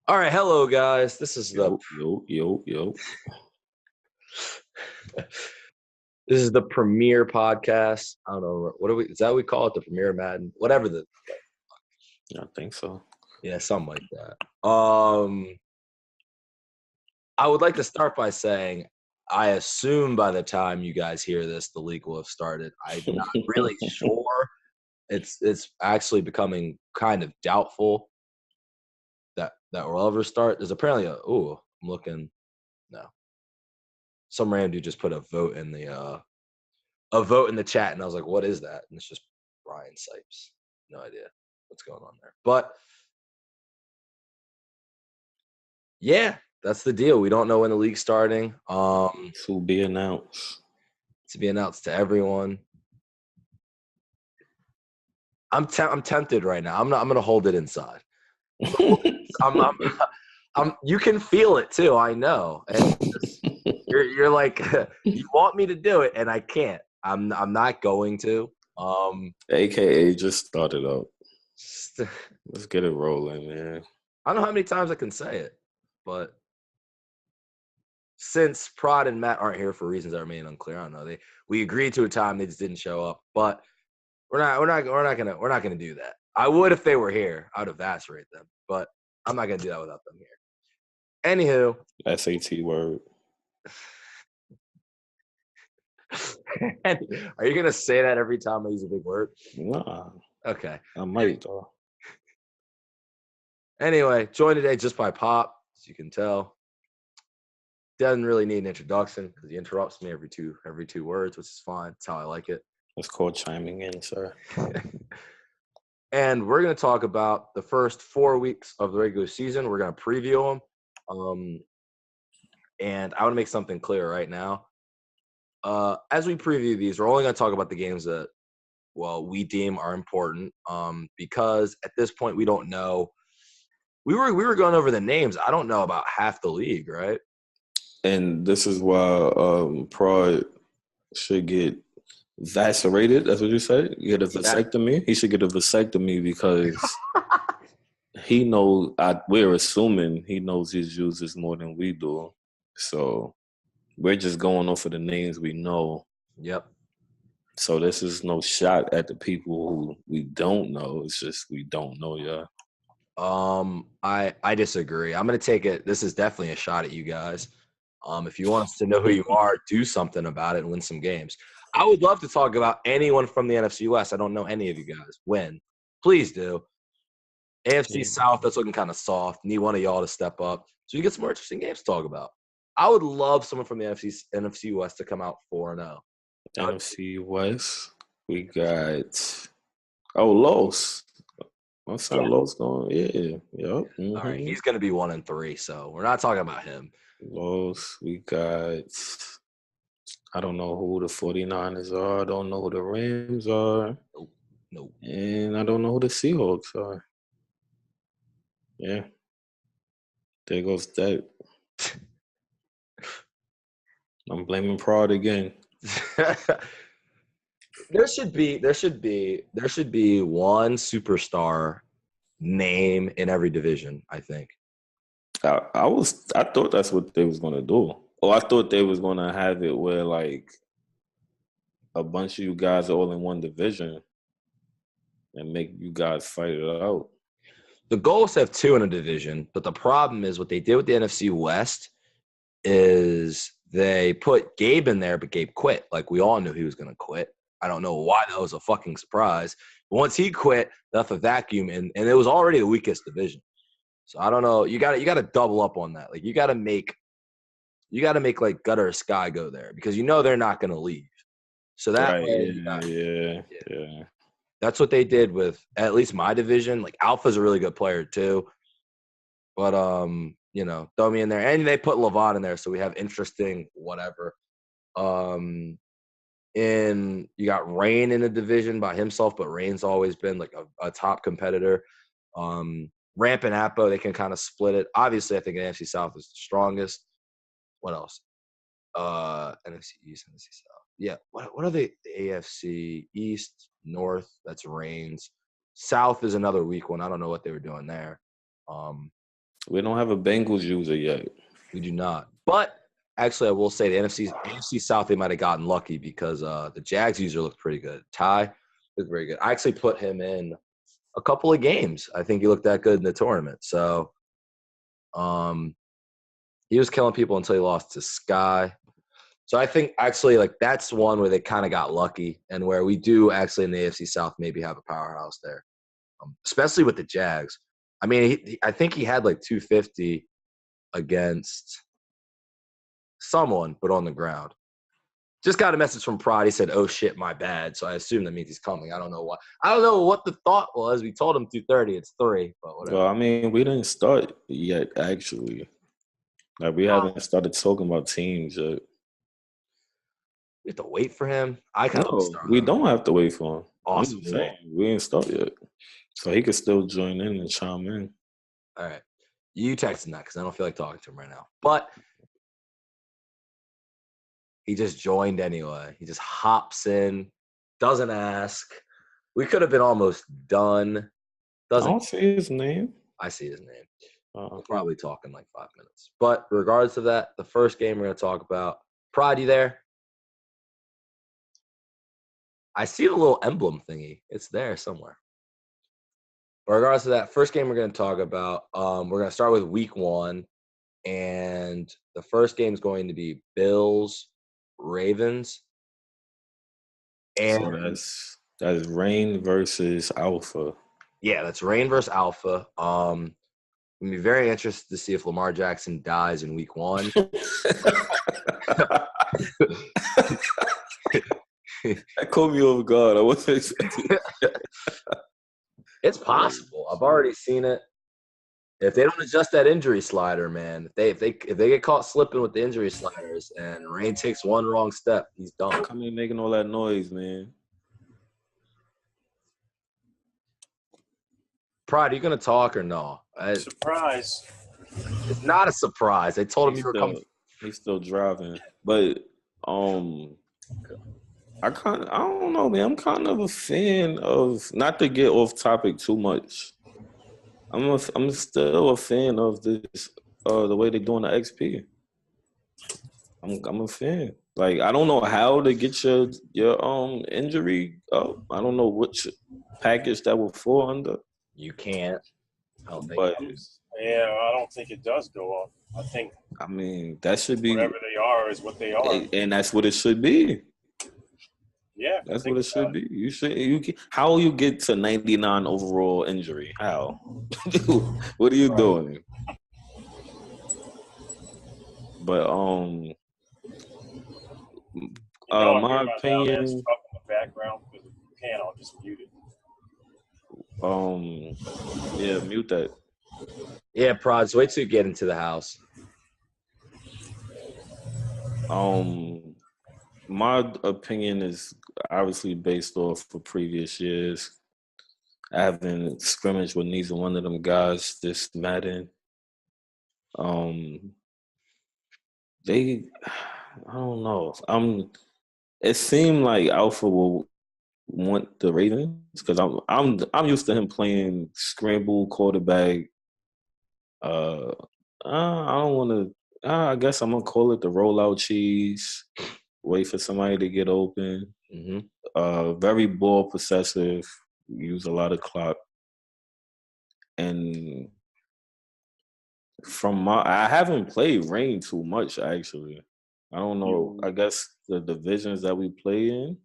All right, hello guys. This is the Yo. this is the premiere podcast. I don't know what do we is that what we call it, the premiere Madden, whatever the I think so. yeah, something like that. I would like to start by saying I assume by the time you guys hear this, the league will have started. I'm not really sure. It's actually becoming kind of doubtful that will ever start. There's apparently I'm looking no. Some random dude just put a vote in the chat, and I was like, "What is that?" And it's just Brian Sipes. No idea what's going on there, but yeah, that's the deal. We don't know when the league's starting. To be announced. To be announced to everyone. I'm tempted right now. I'm gonna hold it inside. I'm you can feel it too. I know, and you're like you want me to do it, and I can't. I'm not going to. AKA just started up. Just, Let's get it rolling, man. I don't know how many times I can say it, but since Prod and Matt aren't here for reasons that remain unclear, I don't know. We agreed to a time, they just didn't show up. But we're not gonna do that. I would if they were here. I would evaporate them, but I'm not gonna do that without them here. Anywho, SAT word. are you gonna say that every time I use a big word? Nah, Okay. I might though. Anyway, joined today just by Pop, as you can tell. Doesn't really need an introduction because he interrupts me every two words, which is fine. That's how I like it. It's called chiming in, sir. And we're going to talk about the first 4 weeks of the regular season. We're going to preview them. And I want to make something clear right now. As we preview these, we're only going to talk about the games that, we deem are important. Because at this point, we don't know. We were going over the names. I don't know about half the league, right? And this is why Prod should get vaccinated. That's what you say? Get a vasectomy? He should get a vasectomy because he knows, we're assuming he knows his users more than we do. So we're just going off of the names we know. Yep. So this is no shot at the people who we don't know. It's just we don't know yet. I disagree. I'm gonna take it. This is definitely a shot at you guys. If you want us to know who you are, do something about it and win some games. I would love to talk about anyone from the NFC West. I don't know any of you guys. Win. Please do. AFC South, that's looking kind of soft. Need one of y'all to step up so you get some more interesting games to talk about. I would love someone from the NFC West to come out 4-0. NFC West, we got Los. My son Los going, yeah, yep. All right, he's going to be 1-3, so we're not talking about him. Los, we got. I don't know who the 49ers are. I don't know who the Rams are. Nope. And I don't know who the Seahawks are. Yeah. There goes that. I'm blaming Prod again. There should be one superstar name in every division, I think. I thought that's what they was gonna do. I thought they was gonna have it where like a bunch of you guys are all in one division and make you guys fight it out. The goal is to have two in a division, but the problem is what they did with the NFC West is they put Gabe in there, but Gabe quit. Like we all knew he was gonna quit. I don't know why that was a fucking surprise. But once he quit, left a vacuum, and it was already the weakest division. So I don't know. You got to double up on that. Like you got to make like Gutter or Sky go there because they're not going to leave. So that way, yeah. That's what they did with at least my division. Like Alpha's a really good player too, but throw me in there, and they put Levon in there, so we have interesting whatever. And you got Rain in a division by himself, but Rain's always been like a top competitor. Ramp and Appo, they can kind of split it. Obviously, I think NFC South is the strongest. What else? NFC East, NFC South. Yeah. What are they? The AFC East, North. That's Reigns. South is another weak one. I don't know what they were doing there. We don't have a Bengals user yet. We do not. But actually, I will say the AFC South, they might have gotten lucky because the Jags user looked pretty good. Ty looked very good. I actually put him in a couple of games. I think he looked that good in the tournament. So he was killing people until he lost to Sky. So I think actually like that's one where they kind of got lucky and where we do actually in the AFC South maybe have a powerhouse there, especially with the Jags. I mean, I think he had like 250 against someone, but on the ground. Just got a message from Prod. He said, "Oh shit, my bad." So I assume that means he's coming. I don't know what. I don't know what the thought was. We told him 2:30. It's 3, but whatever. Well, I mean, we didn't start yet. Actually, like we haven't started talking about teams yet. We have to wait for him. I kind No, we don't have to wait for him. Awesome. I'm just saying, we didn't start yet, so he could still join in and chime in. All right, you text him that because I don't feel like talking to him right now. But he just joined anyway. He just hops in, doesn't ask. We could have been almost done. I don't see his name. I see his name. We'll probably talk in like 5 minutes. But regardless of that, the first game we're going to talk about. Pride, you there? I see the little emblem thingy. It's there somewhere. Regardless of that, first game we're going to talk about, we're going to start with week 1. And the first game is going to be Bills, Ravens. And so that's Rain versus Alpha. Yeah, that's Rain versus Alpha. I'm going to be very interested to see if Lamar Jackson dies in week 1. That caught me off guard. I wasn't expecting that. It's possible. I've already seen it. If they don't adjust that injury slider, man, if they get caught slipping with the injury sliders and Rain takes one wrong step, he's done. Come in making all that noise, man. Pride, are you gonna talk or no? Surprise! It's not a surprise. They told him you were coming. He's still driving, but I don't know, man. I'm kind of a fan of, not to get off topic too much. I'm still a fan of this the way they're doing the XP. I'm a fan. Like, I don't know how to get your injury up. I don't know which package that will fall under. You can't. I don't think. But yeah, I don't think it does go up. I mean, that should be whatever they are is what they are, and that's what it should be. Yeah, that's what it should be. How you get to 99 overall injury? How? What are you doing? But my opinion. In the background, because if you can, I'll just mute it. Yeah, mute that. Yeah, Prods, wait till you get into the house. My opinion is obviously based off of previous years. I haven't scrimmaged with neither one of them guys this Madden. I don't know. It seemed like Alpha will want the Ravens because I'm used to him playing scramble quarterback. I don't want to. I guess I'm gonna call it the rollout cheese. Wait for somebody to get open. Mm-hmm. Very ball possessive. Use a lot of clock. And I haven't played Rain too much actually. I don't know. I guess the divisions that we play in,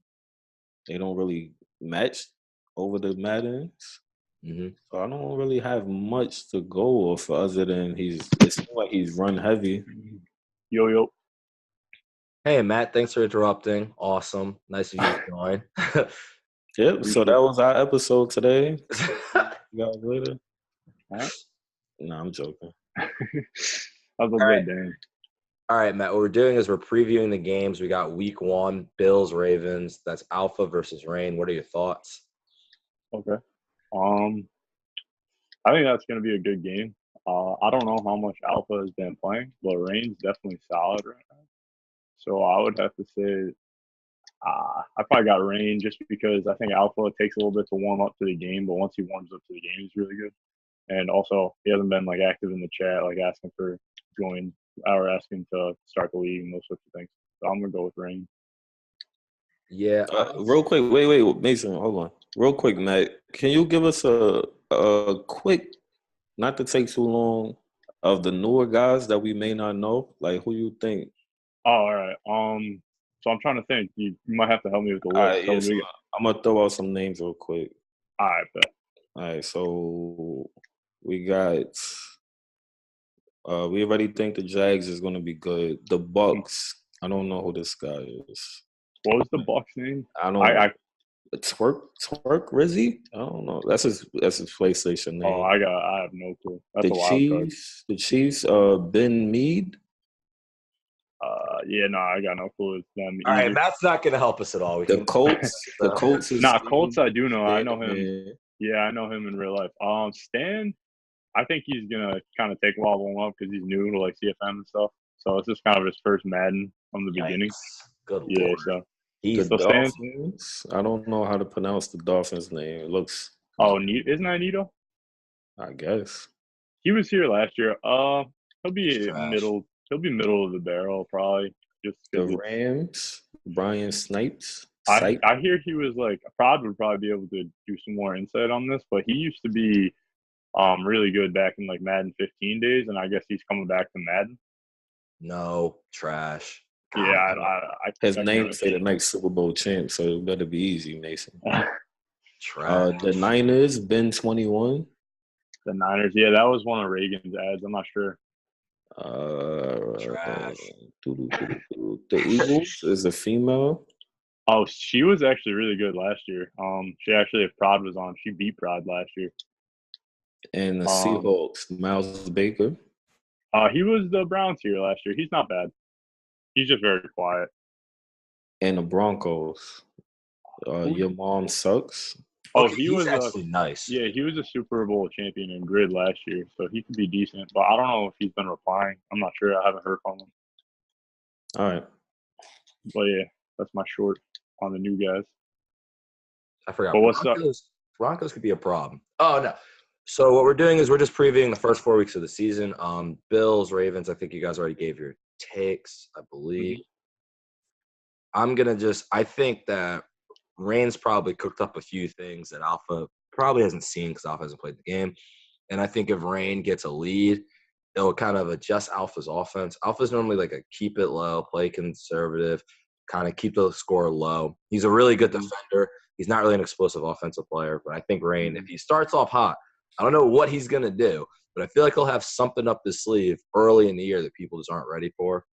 they don't really match over the Maddens. Mm-hmm. So I don't really have much to go off other than it seems like he's run heavy. Yo. Hey, Matt, thanks for interrupting. Awesome. Nice of you to join. Yep, so that was our episode today. You guys later? Huh? No, I'm joking. Have a good day. All right, Matt, what we're doing is we're previewing the games. We got week 1, Bills, Ravens. That's Alpha versus Rain. What are your thoughts? Okay. I think that's going to be a good game. I don't know how much Alpha has been playing, but Rain's definitely solid right now. So I would have to say I probably got Rain just because I think Alpha takes a little bit to warm up to the game, but once he warms up to the game, he's really good. And also, he hasn't been like active in the chat, like asking for join or asking to start the league and those sorts of things. So I'm gonna go with Rain. Yeah. Real quick, wait, Mason, hold on. Real quick, Matt, can you give us a quick, not to take too long, of the newer guys that we may not know? Like, who you think? Oh, all right. So I'm trying to think. You might have to help me with the All list. right, yeah, so I'm gonna throw out some names real quick. All right, bet. All right, so we got. We already think the Jags is gonna be good. The Bucks, I don't know who this guy is. What was the Bucks name? I don't know. Twerk Rizzy? I don't know. That's his PlayStation name. Oh, I have no clue. That's a wild card. The Chiefs, Ben Mead. Yeah, no, I got no clue. It's them. All right, either. Matt's not going to help us at all. The Colts. The Colts is Colts. I do know. I know him. Man. Yeah, I know him in real life. Stan, I think he's gonna kind of take a while to warm up because he's new to like CFM and stuff. So it's just kind of his first Madden from the beginning. Good yeah, Lord. so the Dolphins. I don't know how to pronounce the Dolphins' name. It looks. Oh, isn't that Nito? I guess he was here last year. He'll be middle. He'll be middle of the barrel probably. Just the Rams. Brian Snipes. I hear he was like Prod would probably be able to do some more insight on this, but he used to be really good back in like Madden 15 days, and I guess he's coming back to Madden. No, trash. God, yeah, his name say the next Super Bowl champ, so it better be easy, Mason. Trash. The Niners, Ben 21. The Niners, yeah, that was one of Reagan's ads. I'm not sure. Trash. The Eagles is a female. Oh, she was actually really good last year. She actually, if Prod was on, she beat Prod last year. And the Seahawks, Miles Baker. He was the Browns here last year. He's not bad. He's just very quiet. And the Broncos, your mom sucks. Oh, he was actually nice. Yeah, he was a Super Bowl champion in grid last year, so he could be decent. But I don't know if he's been replying. I'm not sure. I haven't heard from him. All right. But yeah, that's my short on the new guys. I forgot. But what's up? Broncos could be a problem. Oh no. So what we're doing is we're just previewing the first 4 weeks of the season. Bills, Ravens. I think you guys already gave your takes, I believe. Mm-hmm. I think that Rain's probably cooked up a few things that Alpha probably hasn't seen because Alpha hasn't played the game. And I think if Rain gets a lead, it'll kind of adjust Alpha's offense. Alpha's normally like a keep it low, play conservative, kind of keep the score low. He's a really good defender. He's not really an explosive offensive player, but I think Rain, if he starts off hot, I don't know what he's going to do, but I feel like he'll have something up his sleeve early in the year that people just aren't ready for.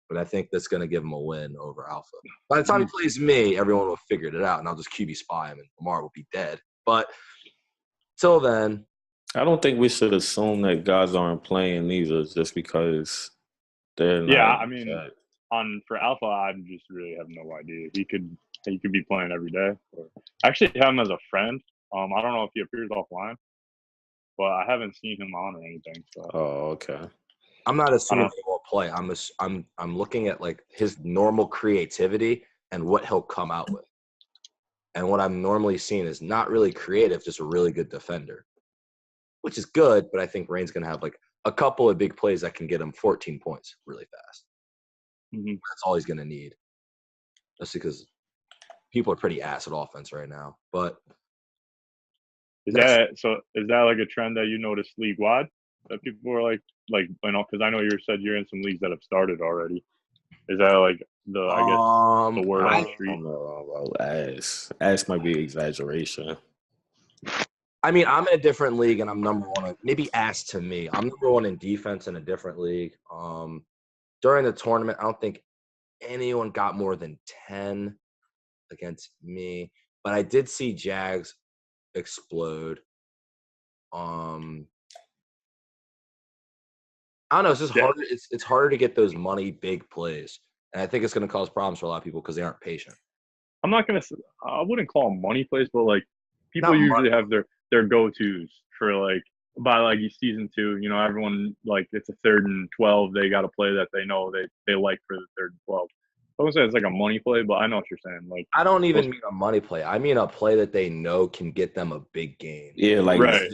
But I think that's going to give him a win over Alpha. By the time he plays me, everyone will have figured it out, and I'll just QB spy him, and Lamar will be dead. But till then, I don't think we should assume that guys aren't playing either just because they're not. Yeah, I mean, for Alpha, I just really have no idea. He could be playing every day. I actually have him as a friend. I don't know if he appears offline, but I haven't seen him on or anything. So. Oh, okay. I'm not assuming he won't play. I'm looking at like his normal creativity and what he'll come out with. And what I'm normally seeing is not really creative, just a really good defender, which is good. But I think Rain's going to have like a couple of big plays that can get him 14 points really fast. Mm-hmm. That's all he's going to need. That's because people are pretty ass at offense right now. But is that like a trend that you noticed league wide that people are like because I know you said you're in some leagues that have started already. Is that like the word on the street? I don't know about ass might be exaggeration. I mean, I'm in a different league and I'm number one. Maybe ass to me. I'm number one in defense in a different league. During the tournament, I don't think anyone got more than 10 against me, but I did see Jags explode. I don't know. It's just harder. It's harder to get those money big plays, and I think it's going to cause problems for a lot of people because they aren't patient. I'm not going to. I wouldn't call them money plays, but like people usually have their go-tos for like by like season 2. You know, everyone like it's a 3rd and 12. They got a play that they know they like for the 3rd and 12. I wouldn't say it's like a money play, but I know what you're saying. Like, I don't even mean a money play. I mean a play that they know can get them a big game. Yeah, like Right.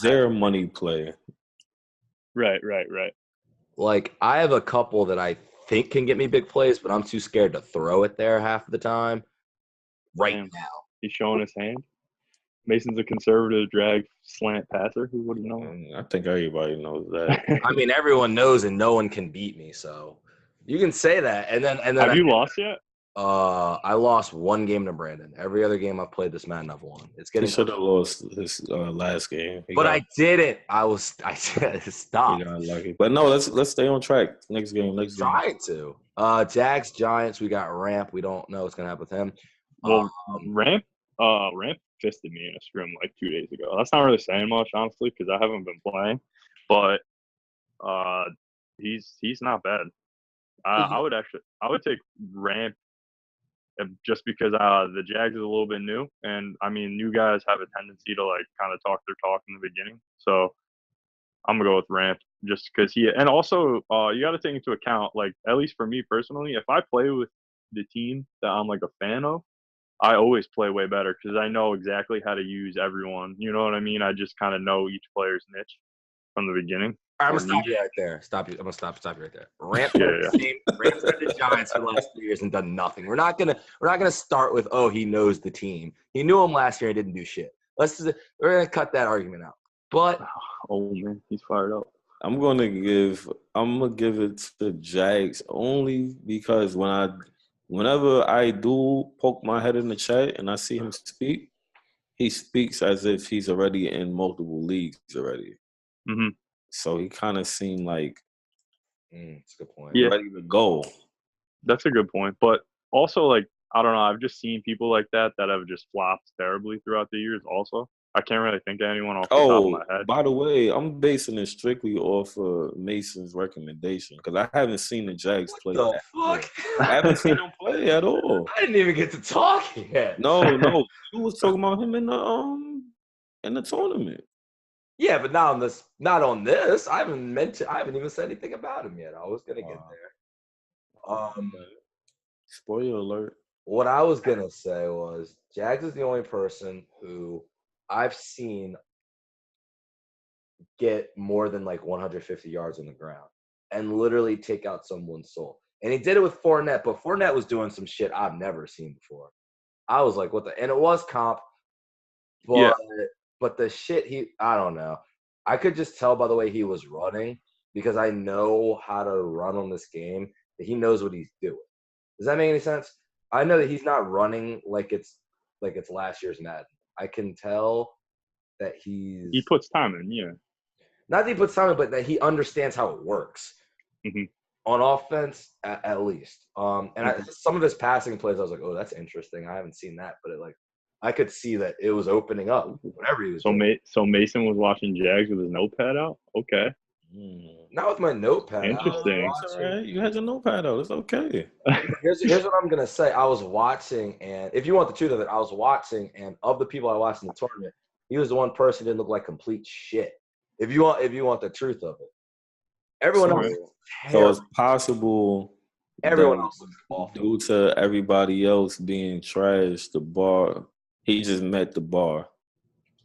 their money play. right. Like I have a couple that I think can get me big plays, but I'm too scared to throw it there half of the time. Right Damn. now. He's showing his hand. Mason's a conservative drag slant passer. Who wouldn't know? I think everybody knows that. I mean, everyone knows, and no one can beat me. So you can say that, and then Have you lost yet? I lost one game to Brandon. Every other game I've played this Madden, I've won. It's He getting. should have lost his last game. But I didn't. I stopped. He got lucky. But no, let's stay on track. Next game. Trying to. Jags, Giants. We got Ramp. We don't know what's gonna happen with him. Well, Ramp fisted me in a scrim like 2 days ago. That's not really saying much, honestly, because I haven't been playing. But he's not bad. I would take Ramp just because the Jags is a little bit new, and I mean, new guys have a tendency to like kind of talk their talk in the beginning. So I'm gonna go with Ramp just because and also you got to take into account, like, at least for me personally, if I play with the team that I'm like a fan of, I always play way better because I know exactly how to use everyone. You know what I mean? I just kind of know each player's niche from the beginning. I'm gonna stop you right there. Stop you. I'm gonna stop you right there. Ramp's Yeah. Ramp's had the Giants for the last 3 years and done nothing. We're not gonna start with, oh, he knows the team. He knew him last year and didn't do shit. We're gonna cut that argument out. But oh man, he's fired up. I'm gonna give it to Jags only because whenever I do poke my head in the chat and I see him speak, he speaks as if he's already in multiple leagues already. Mm-hmm. So he kind of seemed like that's a good point. Ready to go. That's a good point. But also, like, I don't know, I've just seen people like that have just flopped terribly throughout the years also. I can't really think of anyone off the top of my head. By the way, I'm basing it strictly off of Mason's recommendation because I haven't seen the Jags play. What the fuck? I haven't seen them play at all. I didn't even get to talk yet. No. You was talking about him in the tournament. Yeah, but not on this. I haven't even said anything about him yet. I was gonna get there. Spoiler alert. What I was gonna say was Jags is the only person who I've seen get more than like 150 yards on the ground and literally take out someone's soul. And he did it with Fournette, but Fournette was doing some shit I've never seen before. I was like, what the? And it was comp, but the shit I don't know. I could just tell by the way he was running because I know how to run on this game that he knows what he's doing. Does that make any sense? I know that he's not running like it's last year's Madden. I can tell that he puts time in, yeah. Not that he puts time in, but that he understands how it works. Mm-hmm. On offense, at least. Some of his passing plays, I was like, oh, that's interesting. I haven't seen that, but I could see that it was opening up whatever he was doing. So Mason was watching Jags with his notepad out? Okay. Not with my notepad. Interesting. It's all right. You had your notepad out. It's okay. Here's what I'm gonna say. I was watching, and if you want the truth of it, I was watching, and of the people I watched in the tournament, he was the one person who didn't look like complete shit. If you want the truth of it, everyone else. So it's possible. Everyone else looks awful. Due to everybody else being trash, the bar. He just met the bar.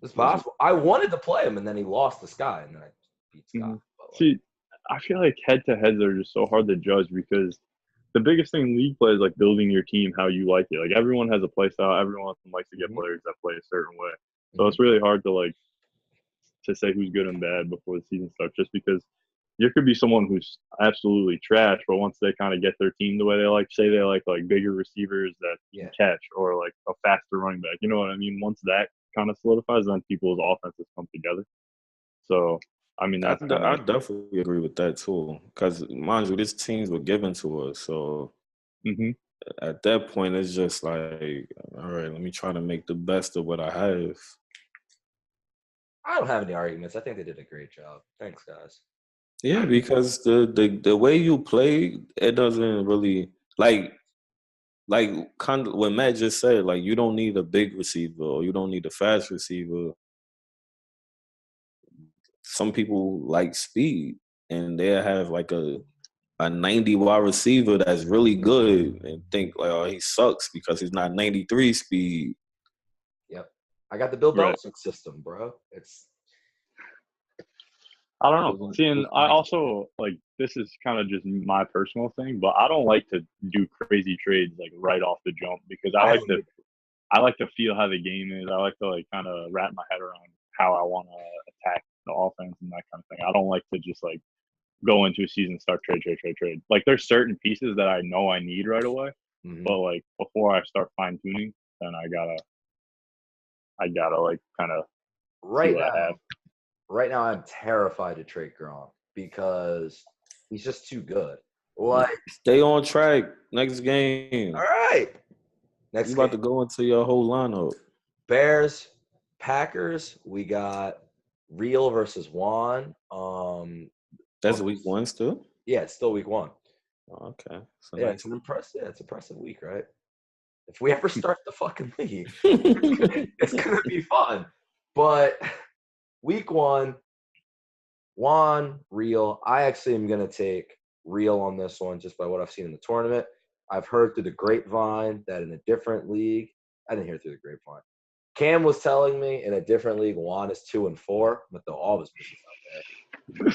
It's possible. I wanted to play him, and then he lost to Sky, and then I beat Sky. Mm-hmm. See, I feel like head-to-heads are just so hard to judge because the biggest thing in league play is like building your team how you like it. Like everyone has a play style. Everyone likes to get players that play a certain way. So it's really hard to say who's good and bad before the season starts, just because there could be someone who's absolutely trash, but once they kind of get their team the way they like, say they like bigger receivers that can catch or like a faster running back. You know what I mean? Once that kind of solidifies, then people's offenses come together. So. I mean, I definitely agree with that too. Because mind you, these teams were given to us, so at that point, it's just like, all right, let me try to make the best of what I have. I don't have any arguments. I think they did a great job. Thanks, guys. Yeah, because the way you play, it doesn't really like kind of what Matt just said. Like, you don't need a big receiver or you don't need a fast receiver. Some people like speed, and they have like a a 90 wide receiver that's really good and think like, oh, he sucks because he's not 93 speed. Yep. I got the Bill Right. Belichick system, bro. It's I don't know. See, and I also like this is kind of just my personal thing, but I don't like to do crazy trades like right off the jump because I like to feel how the game is. I like to like kind of wrap my head around how I want to attack the offense and that kind of thing. I don't like to just like go into a season, start trade. Like there's certain pieces that I know I need right away, but like before I start fine tuning, then I gotta like kind of see right what I have. now. Right now, I'm terrified to trade Gronk because he's just too good. Like, Stay on track next game. all right, next You about game, to go into your whole lineup. Bears, Packers. We got Real versus Juan. That's week 1 still? Yeah, it's still week 1. Oh, okay. So Yeah, nice. it's an impressive. Yeah, it's an impressive week, right? If we ever start the fucking league, it's gonna be fun. But week 1, Juan, Real. I actually am gonna take Real on this one just by what I've seen in the tournament. I've heard through the grapevine that in a different league, I didn't hear through the grapevine. Cam was telling me in a different league, Juan is 2-4, but they'll all his business out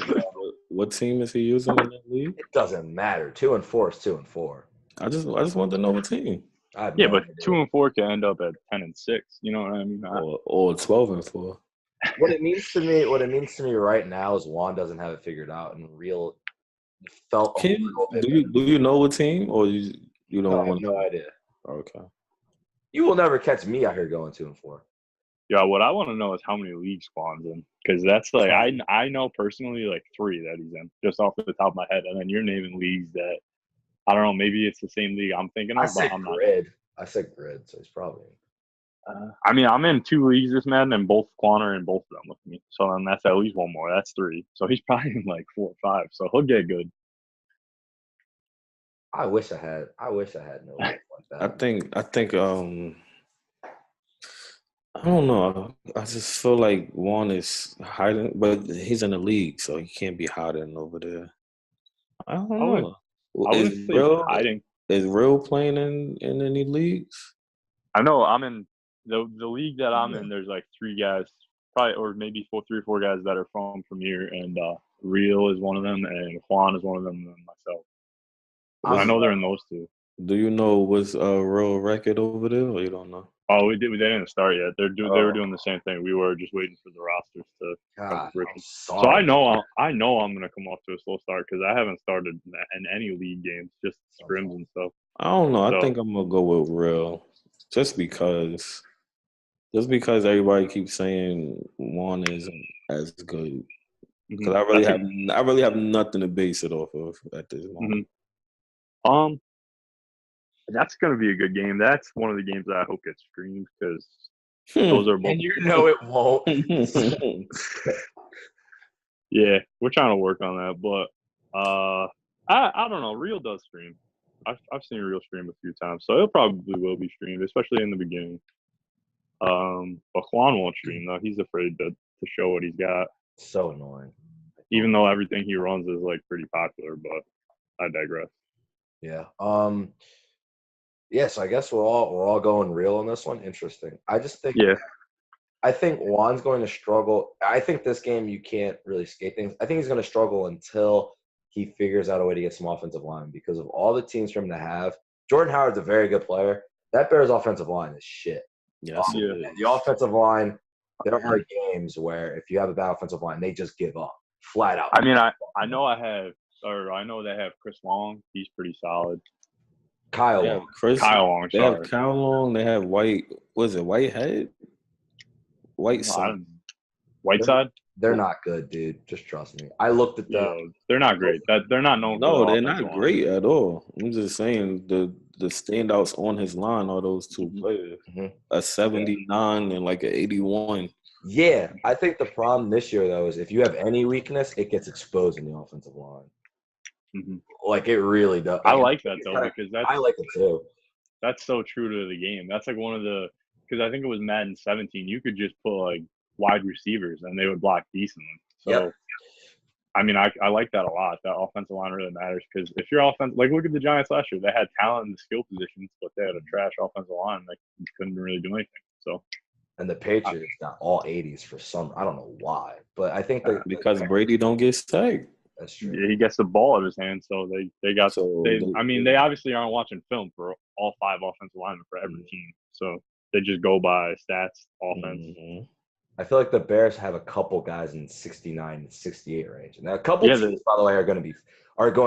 there. What team is he using in that league? It doesn't matter. 2-4 is 2-4. I just wanted to know what team. I have Yeah, no but idea. 2 and 4 can end up at 10 and 6. You know what I mean? Or 12-4. What it means to me right now is Juan doesn't have it figured out, and Real felt a little bit Do you know what team or you don't No, I have want no idea. Okay. You will never catch me out here going 2-4. Yeah, what I want to know is how many leagues Spawn's in, because that's like I know personally like 3 that he's in just off the top of my head, and then you're naming leagues that I don't know. Maybe it's the same league I'm thinking of, but I'm not. I said grid, so he's probably. I mean, I'm in 2 leagues this man, and both Quan are in both of them with me. So then that's at least 1 more. That's 3. So he's probably in like 4 or 5. So he'll get good. I wish I had no like that. I think I don't know. I just feel like Juan is hiding, but he's in the league, so he can't be hiding over there. I don't know. I wouldn't say he's hiding. Is Real playing in any leagues? I know I'm in the league that I'm in. There's like 3 guys, probably, or maybe 3 or 4 guys that are from here, and Real is one of them, and Juan is one of them, and myself. I know they're in those 2. Do you know what's Real record over there, or you don't know? Oh, they didn't start yet. They were doing the same thing. We were just waiting for the rosters to come to fruition. So I know I'm gonna come off to a slow start because I haven't started in any league games, just scrims and stuff. I don't know. I think I'm gonna go with Real, just because everybody keeps saying Juan isn't as good. Because I really have nothing to base it off of at this moment. That's going to be a good game. That's one of the games that I hope gets streamed because those are both. And you know it won't. Yeah, we're trying to work on that, but I don't know. Real does stream. I've seen Real stream a few times, so it probably will be streamed, especially in the beginning. But Juan won't stream though. He's afraid to show what he's got. So annoying. Even though everything he runs is like pretty popular, but I digress. Yeah. Yeah, so I guess we're all going Real on this one. Interesting. I just think I think Juan's going to struggle. I think this game you can't really skate things. I think he's going to struggle until he figures out a way to get some offensive line because of all the teams for him to have. Jordan Howard's a very good player. That Bears offensive line is shit. Yes, the offensive line, there are games where if you have a bad offensive line, they just give up flat out. I mean, I know they have Chris Long. He's pretty solid. Kyle Long. They have Kyle Long. They have Whitehead? Whiteside? They're not good, dude. Just trust me. I looked at them. No, they're not great. They're not known. No, they're not great at all. I'm just saying the standouts on his line are those 2 players. A 79 and like an 81. Yeah, I think the problem this year though is if you have any weakness, it gets exposed in the offensive line. Like it really does. I like that though because I like it too. That's so true to the game. That's like one of the because I think it was Madden 17. You could just put like wide receivers and they would block decently. So I mean, I like that a lot. That offensive line really matters because if your offense, like look at the Giants last year, they had talent in the skill positions, but they had a trash offensive line that couldn't really do anything. So, And the Patriots got all 80s for some. I don't know why, but I think that Because Brady don't get sacked. that's true. yeah, he gets the ball out of his hand, so they got. So I mean, they obviously aren't watching film for all 5 offensive linemen for every team, so they just go by stats, offense. Mhm. I feel like the Bears have a couple guys in 69 and 68 range, and a couple Yeah, teams, by the way, are going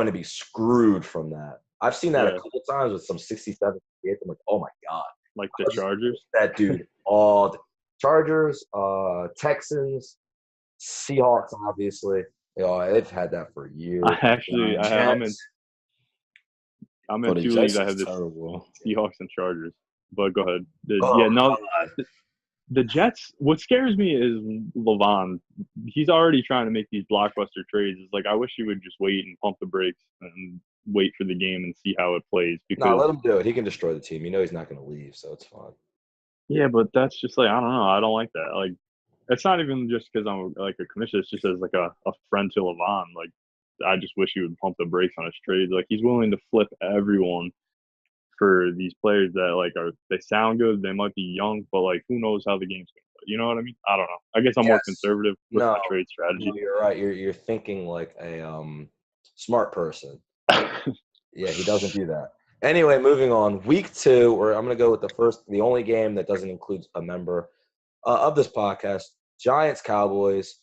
to be screwed from that. I've seen that a couple times with some 67, 68. I'm like, oh my god, Like the Chargers. that dude. All the Chargers, Texans, Seahawks, obviously. They've had that for years. I'm Oh, in the 2 Jets leagues. I have is the terrible. Seahawks and Chargers. But go ahead. God. The Jets. What scares me is Levon. He's already trying to make these blockbuster trades. It's like I wish he would just wait and pump the brakes and wait for the game and see how it plays. Because let him do it. He can destroy the team. You know he's not going to leave, so it's fine. yeah, but that's just like I don't know. I don't like that. Like it's not even just because I'm like a commissioner. It's just as like a friend to Levon. Like I just wish he would pump the brakes on his trades. Like he's willing to flip everyone for these players that like they sound good, they might be young, but like who knows how the game's gonna play. You know what I mean? I don't know. I guess I'm more conservative with my trade strategy. No, you're right. You're thinking like a smart person. Yeah, he doesn't do that. Anyway, moving on. Week 2, where I'm gonna go with the only game that doesn't include a member of this podcast, Giants Cowboys.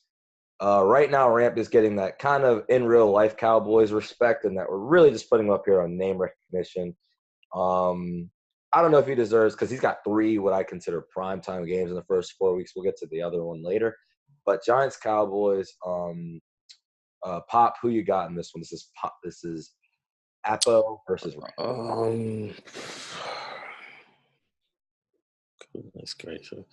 Right now, Ramp is getting that kind of in real life Cowboys respect, and that we're really just putting him up here on name recognition. I don't know if he deserves because he's got 3 what I consider primetime games in the first 4 weeks. We'll get to the other one later. But Giants Cowboys, Pop, who you got in this one? This is Apo versus Rams. Goodness gracious.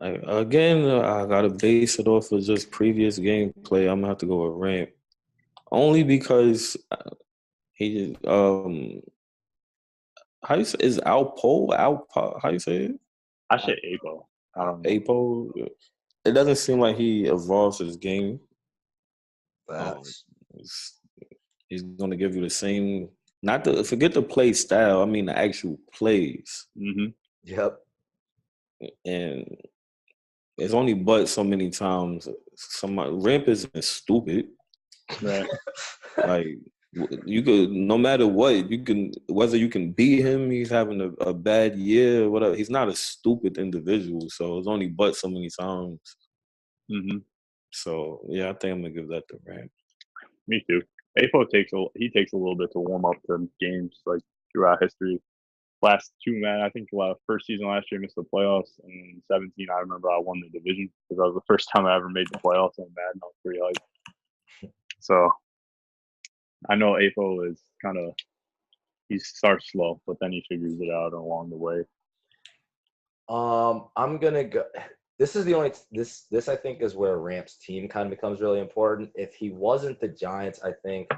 Again, I gotta base it off of just previous gameplay. I'm gonna have to go with Ramp, only because he how you say is Alpo? How you say it? I say Apo. I don't know. Apo. It doesn't seem like he evolves his game. He's gonna give you the same. Forget the play style. I mean the actual plays. Mm-hmm. Yep. And it's only but so many times. Ramp isn't stupid. Right. Like you could, no matter what, whether you can beat him, he's having a bad year, whatever. He's not a stupid individual, so it's only but so many times. Mm-hmm. So yeah, I think I'm gonna give that to Ramp. Me too. Apo takes a little bit to warm up to games like throughout history. Last 2, man, I think first season last year missed the playoffs. In 17, I remember I won the division because that was the first time I ever made the playoffs in Madden. I was pretty hyped. So I know Apo is he starts slow, but then he figures it out along the way. I'm gonna go. This is the only this I think is where Ramp's team kind of becomes really important. If he wasn't the Giants, I think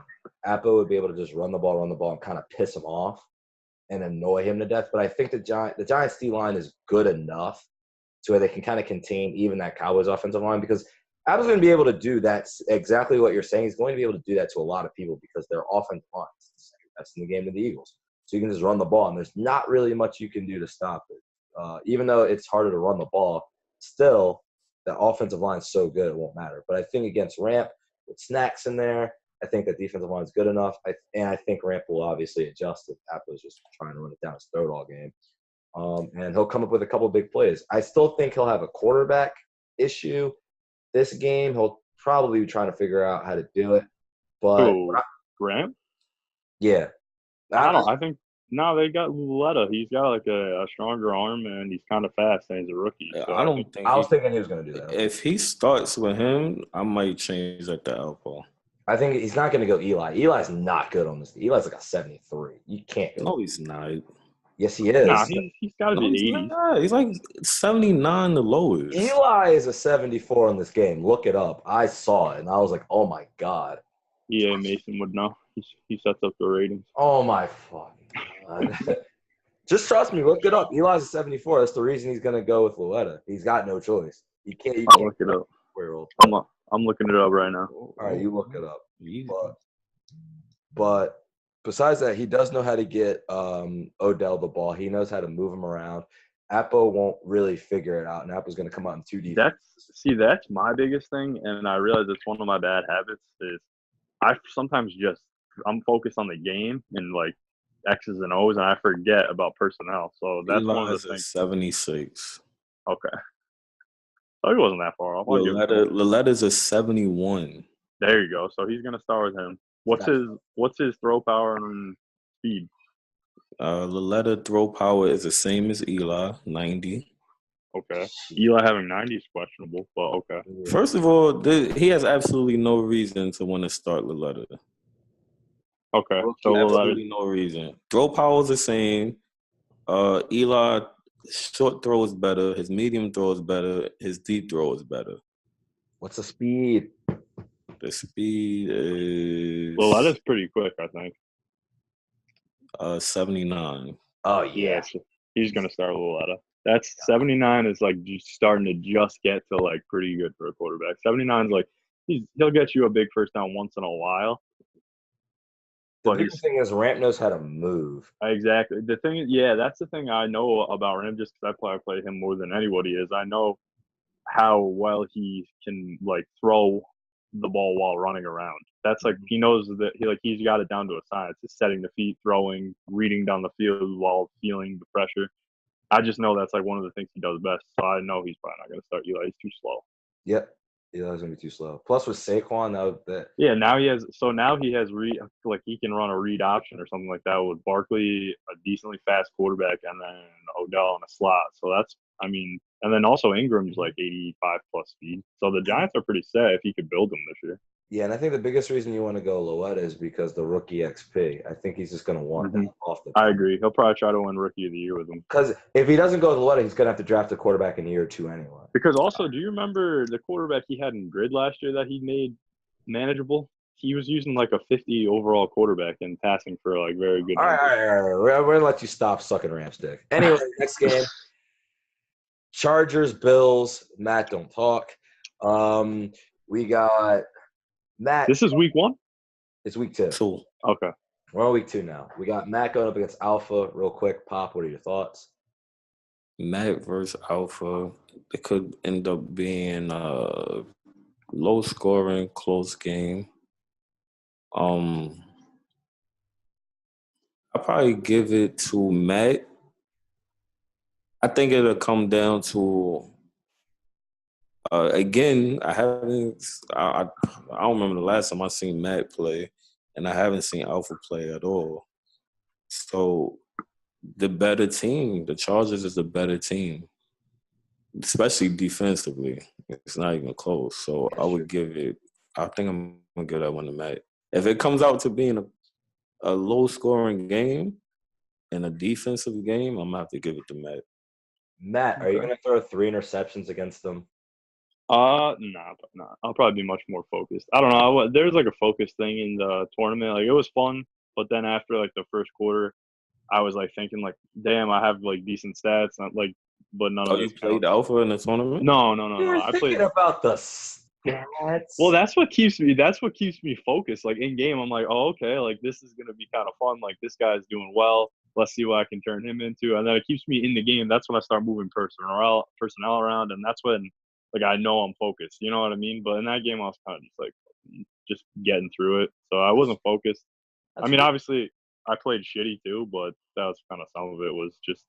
Apo would be able to just run the ball, and kind of piss him off and annoy him to death. But I think the Giants D line is good enough to where they can kind of contain even that Cowboys offensive line, because Apo's going to be able to do that. Exactly what you're saying. He's going to be able to do that to a lot of people because their offensive line is the second best in the game to the Eagles. So you can just run the ball, and there's not really much you can do to stop it. Even though it's harder to run the ball, still the offensive line is so good it won't matter. But I think against Ramp with Snacks in there, I think that defensive line is good enough. I think Ramp will obviously adjust if Apo's just trying to run it down his throat all game. And he'll come up with a couple of big plays. I still think he'll have a quarterback issue this game. He'll probably be trying to figure out how to do it. But Graham? Yeah. I think no, they got Luletta. He's got like a stronger arm and he's kind of fast and he's a rookie. So I was thinking he was going to do that. If he starts with him, I might change that to Alpo. I think he's not going to go Eli. Eli's not good on this. Eli's like a 73. You can't go. No, he's not. Yes, he is. Nah, he's got to be 80. He's like 79 the lowest. Eli is a 74 in this game. Look it up. I saw it, and I was like, oh, my God. EA Mason would know. He sets up the ratings. Oh, my fucking God. Just trust me. Look it up. Eli's a 74. That's the reason he's going to go with Luletta. He's got no choice. You can't I'll look it up. Werewolf. I'm I'm looking it up right now. All right, you look it up. Easy. But besides that, he does know how to get Odell the ball. He knows how to move him around. Appo won't really figure it out, and Appo's going to come out in 2 defense. That's my biggest thing, and I realize it's one of my bad habits is I sometimes I'm focused on the game and like X's and O's, and I forget about personnel. So that's one of the things. 76. Okay. Oh, he wasn't that far off. Lalletta's a 71. There you go. So he's gonna start with him. What's his throw power and speed? Lalletta throw power is the same as Eli, 90. Okay. Eli having 90 is questionable, but okay. First of all, he has absolutely no reason to want to start Lalletta. Okay. So absolutely no reason. Throw power is the same. Eli, short throw is better. His medium throw is better. His deep throw is better. What's the speed? The speed is... Lalletta's pretty quick, I think. 79. Oh, yeah. So he's going to start with Lalletta. That's 79 is like just starting to just get to like pretty good for a quarterback. 79 is like he'll get you a big first down once in a while. The biggest thing is Ramp knows how to move. Exactly. The thing is, that's the thing I know about Ramp just because I play him more than anybody is I know how well he can like throw the ball while running around. That's like he knows that he's got it down to a science. It's setting the feet, throwing, reading down the field while feeling the pressure. I just know that's like one of the things he does best. So I know he's probably not going to start Eli. He's too slow. Yep. Eli's going to be too slow. Plus with Saquon, now he has he can run a read option or something like that with Barkley, a decently fast quarterback, and then Odell in a slot. So and then also Ingram's like 85 plus speed. So the Giants are pretty set if he could build them this year. Yeah, and I think the biggest reason you want to go Lalletta is because the rookie XP. I think he's just going to want that off the top. I agree. He'll probably try to win Rookie of the Year with him. Because if he doesn't go Lalletta, he's going to have to draft a quarterback in a year or two anyway. Because also, do you remember the quarterback he had in grid last year that he made manageable? He was using like a 50 overall quarterback and passing for like very good. All right. We're going to let you stop sucking Ram's dick. Anyway, next game. Chargers, Bills. Matt, don't talk. We got Matt. This is week 1? It's week 2. Cool. Okay. We're on week 2 now. We got Matt going up against Alpha. Real quick, Pop, what are your thoughts? Matt versus Alpha. It could end up being a low-scoring, close game. I'll probably give it to Matt. I think it'll come down to again. I don't remember the last time I seen Matt play, and I haven't seen Alpha play at all. So the better team, the Chargers is the better team, especially defensively. It's not even close. So I would give it. I think I'm gonna give that one to Matt. If it comes out to being a low-scoring game and a defensive game, I'm gonna have to give it to Matt. Matt, are you going to throw 3 interceptions against them? Nah. I'll probably be much more focused. I don't know. There's like a focus thing in the tournament. Like it was fun, but then after like the first quarter, I was like thinking like, damn, I have like decent stats. Not like, but none of you played Alpha in the tournament? No. I played about the stats. Well, that's what keeps me focused. Like in game, I'm like, oh, okay, like this is gonna be kind of fun. Like this guy's doing well. Let's see what I can turn him into. And then it keeps me in the game. That's when I start moving personnel around, and that's when like I know I'm focused. You know what I mean? But in that game, I was kind of just like just getting through it. So I wasn't focused. Obviously, I played shitty too, but that was kind of some of it was just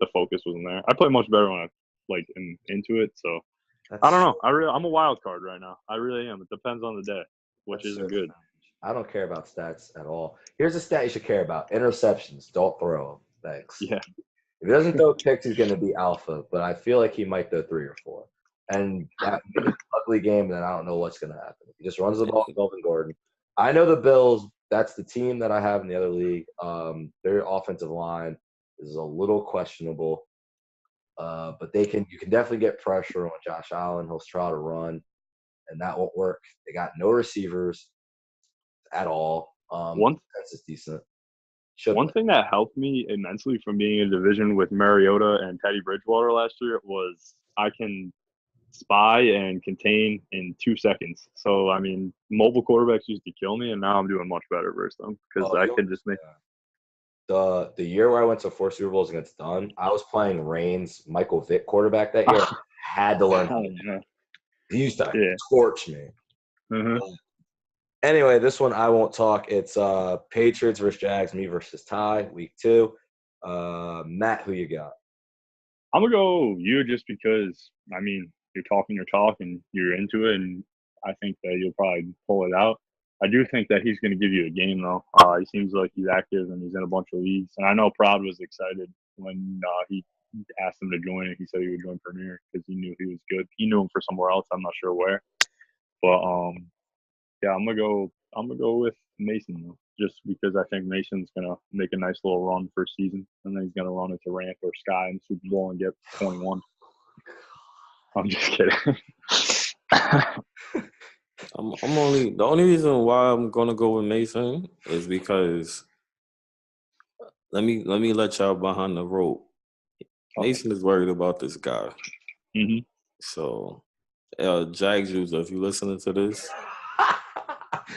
the focus wasn't there. I play much better when I like am into it. So I don't know. I'm a wild card right now. I really am. It depends on the day, which isn't good. I don't care about stats at all. Here's a stat you should care about: interceptions. Don't throw them. Thanks. Yeah. If he doesn't throw picks, he's going to be Alpha. But I feel like he might throw 3 or 4. And that would be an ugly game, then I don't know what's going to happen. If he just runs the ball to Melvin Gordon. I know the Bills, that's the team that I have in the other league. Their offensive line is a little questionable. But you can definitely get pressure on Josh Allen. He'll try to run, and that won't work. They got no receivers at all. Defense is decent. One thing that helped me immensely from being in a division with Mariota and Teddy Bridgewater last year was I can spy and contain in 2 seconds. So I mean, mobile quarterbacks used to kill me, and now I'm doing much better versus them because I can just make. The year where I went to 4 Super Bowls against Dunn, I was playing Reigns, Michael Vick quarterback that year. Had to learn. Yeah. He used to torch me. Mhm. Anyway, this one I won't talk. It's Patriots versus Jags, me versus Ty, week 2. Matt, who you got? I'm gonna go you just because I mean you're talking your talk and you're into it, and I think that you'll probably pull it out. I do think that he's going to give you a game though. He seems like he's active and he's in a bunch of leagues, and I know Prod was excited when he asked him to join, and he said he would join Premier because he knew he was good. He knew him for somewhere else. I'm not sure where, but yeah, I'm gonna go with Mason though, just because I think Mason's gonna make a nice little run for a season, and then he's gonna run into Rant or Sky in the Super Bowl and get 21. I'm just kidding. The only reason why I'm gonna go with Mason is because let me let y'all behind the rope. Mason is worried about this guy. Mm-hmm. So, Jags user, if you're listening to this,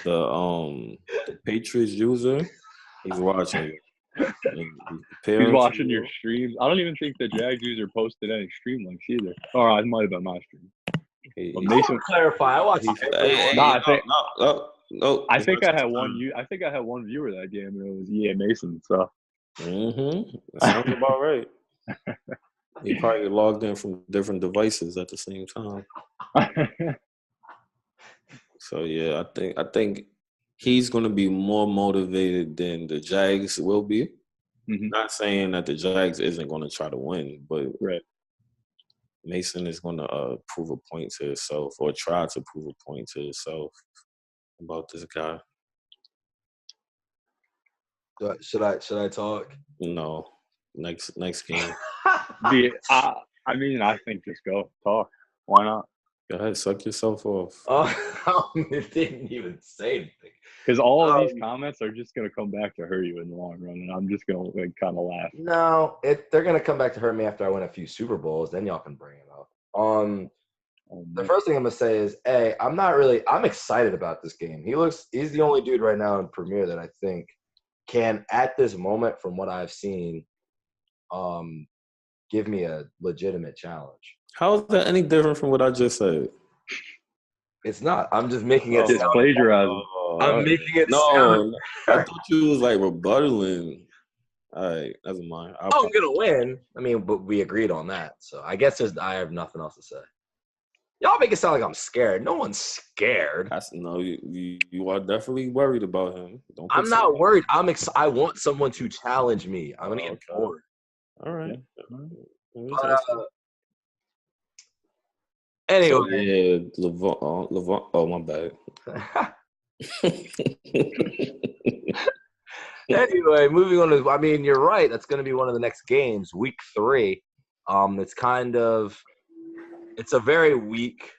the Patriots user, he's watching you. He's watching your streams. I don't even think the Jags user posted any stream links either. Or it might have been my stream. But Mason, clarify. I watched. No. I think I had one. I think I had one viewer that game, and it was Mason. So. That sounds about right. He probably logged in from different devices at the same time. So yeah, I think he's going to be more motivated than the Jags will be. Mm-hmm. Not saying that the Jags isn't going to try to win, but right. Mason is going to prove a point to himself, or try to prove a point to himself about this guy. Should I talk? No. Next game. I mean, I think just go talk. Why not? Go ahead, suck yourself off. It didn't even say anything. Because all of these comments are just going to come back to hurt you in the long run, and I'm just going to kind of laugh. No, they're going to come back to hurt me after I win a few Super Bowls. Then y'all can bring it up. The first thing I'm going to say is, I'm excited about this game. He's the only dude right now in Premier that I think can, at this moment, from what I've seen, give me a legitimate challenge. How is that any different from what I just said? It's not. I'm just making it sound plagiarizing. I'm making it sound. I thought you was like rebuttaling. All right, never mind. I'm gonna win. I mean, but we agreed on that. So I guess I have nothing else to say. Y'all make it sound like I'm scared. No one's scared. You are definitely worried about him. I'm not worried. I want someone to challenge me. I'm gonna get bored. All right. Anyway, Levant. Oh, my bad. Anyway, moving on to. I mean, you're right. That's going to be one of the next games, week 3. It's a very weak.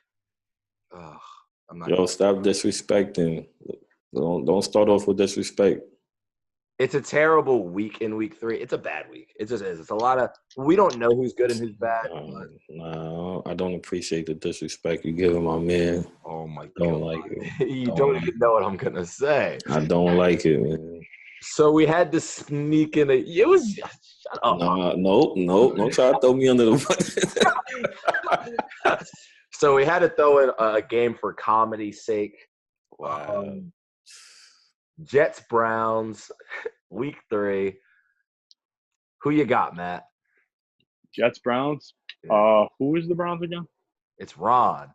Stop disrespecting. Don't start off with disrespect. It's a terrible week in week 3. It's a bad week. It just is. It's a lot of – we don't know who's good and who's bad. No, I don't appreciate the disrespect you giving my man. Oh, my God. Don't like it. You don't even know what I'm going to say. I don't like it, man. So we had to sneak in it was – shut up. No. Don't try to throw me under the bus. So we had to throw in a game for comedy's sake. Wow. Jets Browns, week 3. Who you got, Matt? Jets Browns. Yeah. Who is the Browns again? It's Ron.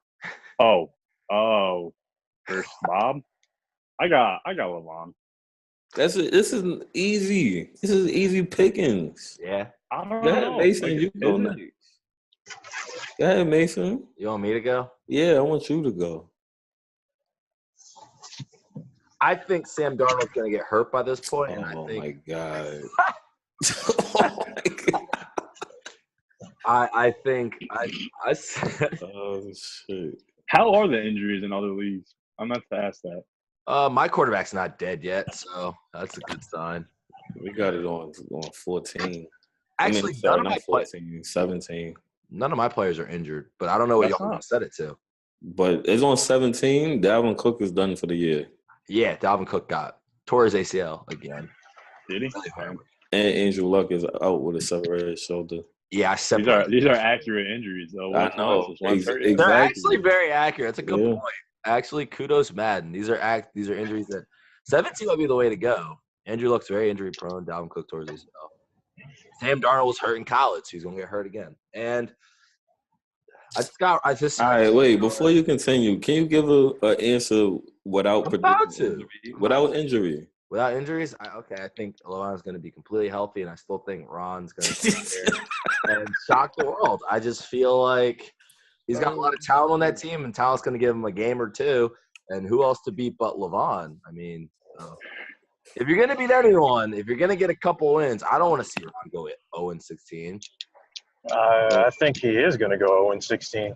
Oh, there's Bob. I got Levon. This is easy. This is easy pickings. Yeah. I don't know. Mason, you go next. Go ahead, Mason. You want me to go? Yeah, I want you to go. I think Sam Darnold's going to get hurt by this point. And my God. I think I said. Oh, shit. How are the injuries in other leagues? I meant to ask that. My quarterback's not dead yet, so that's a good sign. We got it on 14. Actually, not 14, 17. None of my players are injured, but I don't know what That's y'all not. set it to. But it's on 17. Dalvin Cook is done for the year. Yeah, Dalvin Cook tore his ACL again. Did he? Really hard. And Andrew Luck is out with a separated shoulder. Yeah, I These separated. are accurate injuries though. I What's know. Wentz? Is Wentz hurt yet? They're Exactly. actually very accurate. That's a good Yeah. point. Actually, kudos Madden. These are injuries that 17 might be the way to go. Andrew Luck's very injury prone. Dalvin Cook tore his ACL. Sam Darnold was hurt in college. So he's gonna get hurt again. And I just All right, wait. Before you continue, can you give an answer without I'm about predicting to. injury? Without injury. Without injuries, I think Lavon's going to be completely healthy, and I still think Ron's going to sit there and shock the world. I just feel like he's got a lot of talent on that team, and talent's going to give him a game or two. And who else to beat but Lavon? I mean, if you're going to beat anyone, if you're going to get a couple wins, I don't want to see Ron go 0-16. I think he is going to go 0-16.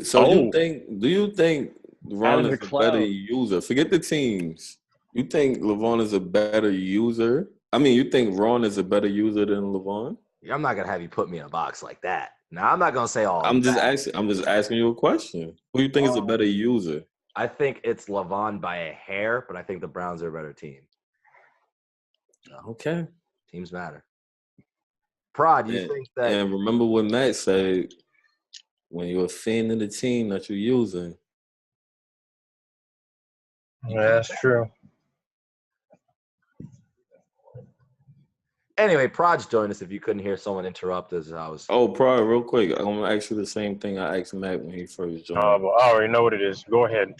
So Oh. do you think Ron Out is of the a better cloud. user? Forget the teams. You think Lavon is a better user? I mean, you think Ron is a better user than Lavon? I'm not going to have you put me in a box like that. Now, I'm not going to say all I'm just that. asking you a question. Who do you think is a better user? I think it's Lavon by a hair, but I think the Browns are a better team. Okay. Teams matter. Prod, you think that And remember what Matt said, when you're a fan of the team that you're using. Yeah, that's true. Anyway, Prod's joined us if you couldn't hear someone interrupt us. Oh, Pryor, real quick. I'm going to ask you the same thing I asked Matt when he first joined. But I already know what it is. Go ahead.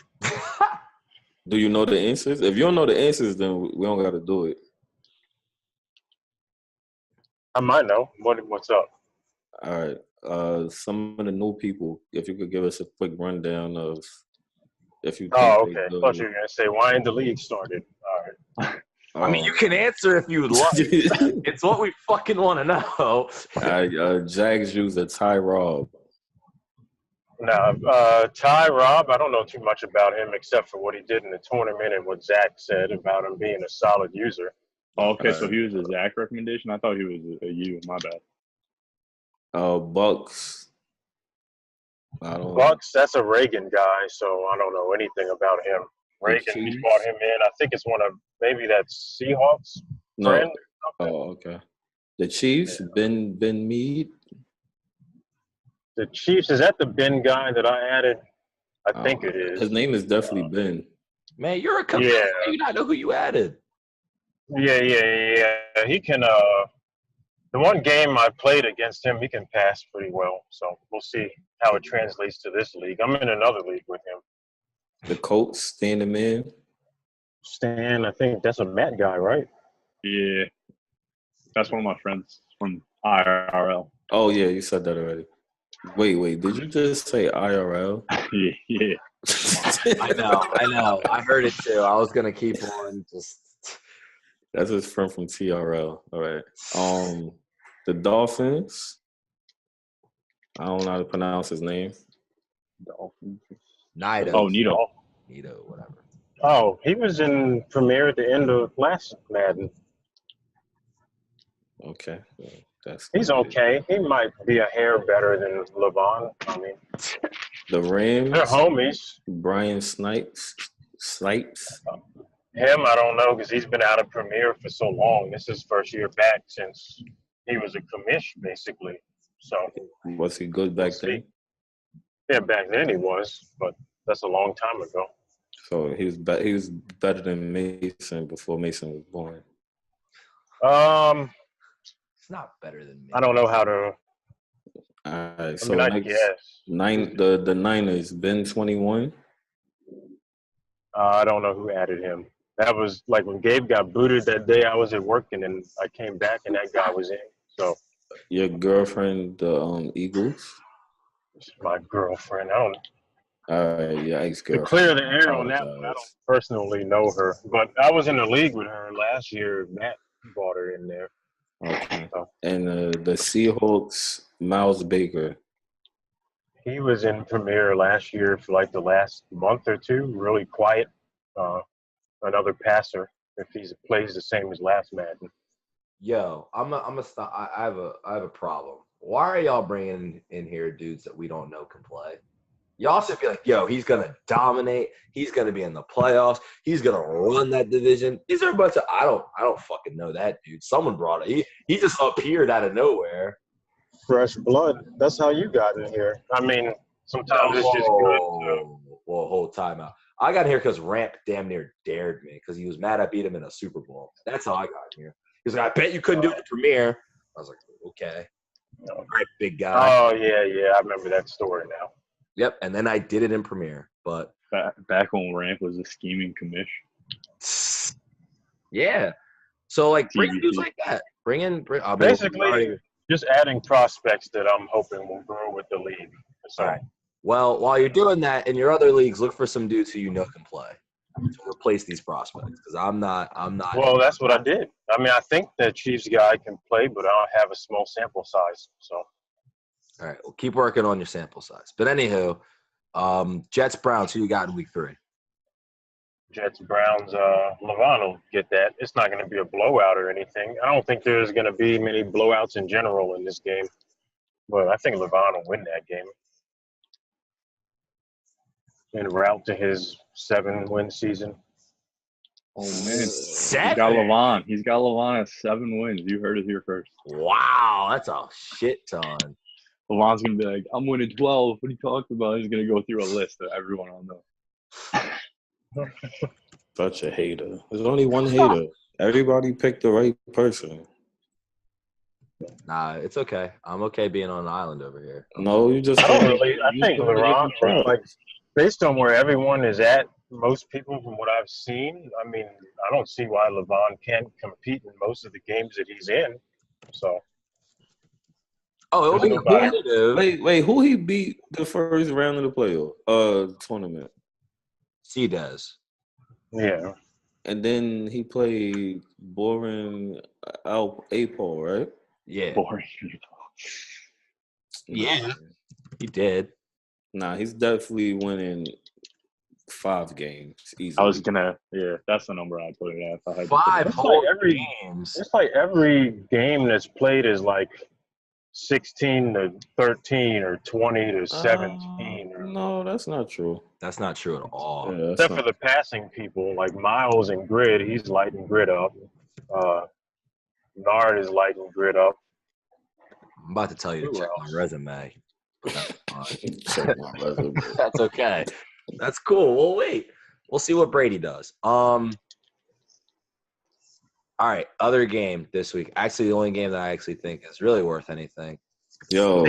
Do you know the answers? If you don't know the answers, then we don't got to do it. I might know. What's up? All right. Some of the new people, if you could give us a quick rundown of if you think Oh, they okay. I good. thought you were going to say why ain't the league started. All right. I mean, you can answer if you would like. It's what we fucking want to know. Jags use a Ty Rob. Now, Ty Rob, I don't know too much about him except for what he did in the tournament and what Zach said about him being a solid user. Oh, okay, so he was a Zach recommendation. I thought he was a you. My bad. Bucks. Bucks, that's a Reagan guy, so I don't know anything about him. Reagan, we brought him in. I think it's one of maybe that's Seahawks friend. Oh, okay. The Chiefs, Ben Mead. The Chiefs, is that the Ben guy that I added? I think it is. His name is definitely Ben. Man, you're a company. Yeah. You not know who you added. Yeah. He can. The one game I played against him, he can pass pretty well. So we'll see how it translates to this league. I'm in another league with him. The Colts, Stan the Man. Stan, I think that's a Matt guy, right? Yeah, that's one of my friends from IRL. Oh yeah, you said that already. Wait, did you just say IRL? Yeah. I know. I heard it too. I was gonna keep on just. That's his friend from TRL. All right. The Dolphins. I don't know how to pronounce his name. Dolphins. Nido. Oh, Nito. Whatever. Oh, he was in premiere at the end of last Madden. Okay. He's okay. He might be a hair better than Lavon. I mean, The Rams. they're homies. Brian Snipes. Him, I don't know because he's been out of premiere for so long. This is his first year back since he was a commish, basically. So Was he good back then? yeah, back then he was, but that's a long time ago. So he was better than Mason before Mason was born. It's not better than me. I don't know how to. All right. So I next, guess. the Niners, Ben 21. I don't know who added him. That was like when Gabe got booted that day. I was at work and then I came back and that guy was in. So Your girlfriend, the Eagles. it's my girlfriend. I don't. All right, your To ex-girlfriend. clear the air on that one, I don't Apologize. personally know her, but I was in the league with her last year. Matt brought her in there. Okay. So And the Seahawks, Miles Baker. he was in premiere last year for like the last month or two. Really quiet. Another passer if he plays the same as last Madden. Yo, I'm a stop. I have a problem. why are y'all bringing in here dudes that we don't know can play? Y'all should be like, yo, he's gonna dominate. He's gonna be in the playoffs. He's gonna run that division. These are a bunch of I don't fucking know that dude. Someone brought it. He just appeared out of nowhere. Fresh blood. That's how you got in here. I mean, sometimes it's just good to. Well, hold time out. I got here because Ramp damn near dared me because he was mad I beat him in a Super Bowl. That's how I got here. He's like, I bet you couldn't do the premiere. I was like, okay. All right, big guy. Oh, yeah. I remember that story now. Yep, and then I did it in premiere, but Back when Ramp was a scheming commish. yeah. So like bring TBT. dudes like that. Basically, just adding prospects that I'm hoping will grow with the league. So, all right. Well, while you're doing that in your other leagues, look for some dudes who you know can play to replace these prospects. Because I'm not. well, that's what I did. I mean, I think that Chiefs guy can play, but I don't have a small sample size. So, all right. Well, keep working on your sample size. But anywho, Jets Browns. Who you got in week 3? Jets, Browns, Levon will get that. It's not going to be a blowout or anything. I don't think there's going to be many blowouts in general in this game. But I think Levon will win that game. En route to his 7-win season. Oh man, 7? He's got Levon. He's got Levon at 7 wins. You heard it here first. Wow, that's a shit ton. Levon's gonna be like, I'm winning 12. What are you talking about? He's gonna go through a list of everyone I'll know. Such a hater. There's only one hater. Everybody picked the right person. Nah, it's okay. I'm okay being on an island over here. No, you just. I think you Levon, just- like, based on where everyone is at, most people from what I've seen, I mean, I don't see why Levon can't compete in most of the games that he's in. So, Oh, it'll be competitive. Wait, who he beat the first round of the playoff tournament? C-Dez. yeah. And then he played Boring Apol, right? Yeah. Boring. Yeah. He did. Nah, he's definitely winning 5 games easily. I was gonna, that's the number I put it at. If I had to put 5 it at. whole every- games. It's like every game that's played is like 16 to 13 or 20 to 17. No, that's not true. That's not true at all. Yeah, Except for the passing people, like Miles and Grid, he's lighting Grid up. Nard is lighting Grid up. I'm about to tell you to Who check else? my resume. But that's fine. Check my resume. That's okay. That's cool. We'll wait. We'll see what Brady does. All right, other game this week. Actually, the only game that I actually think is really worth anything. Yo.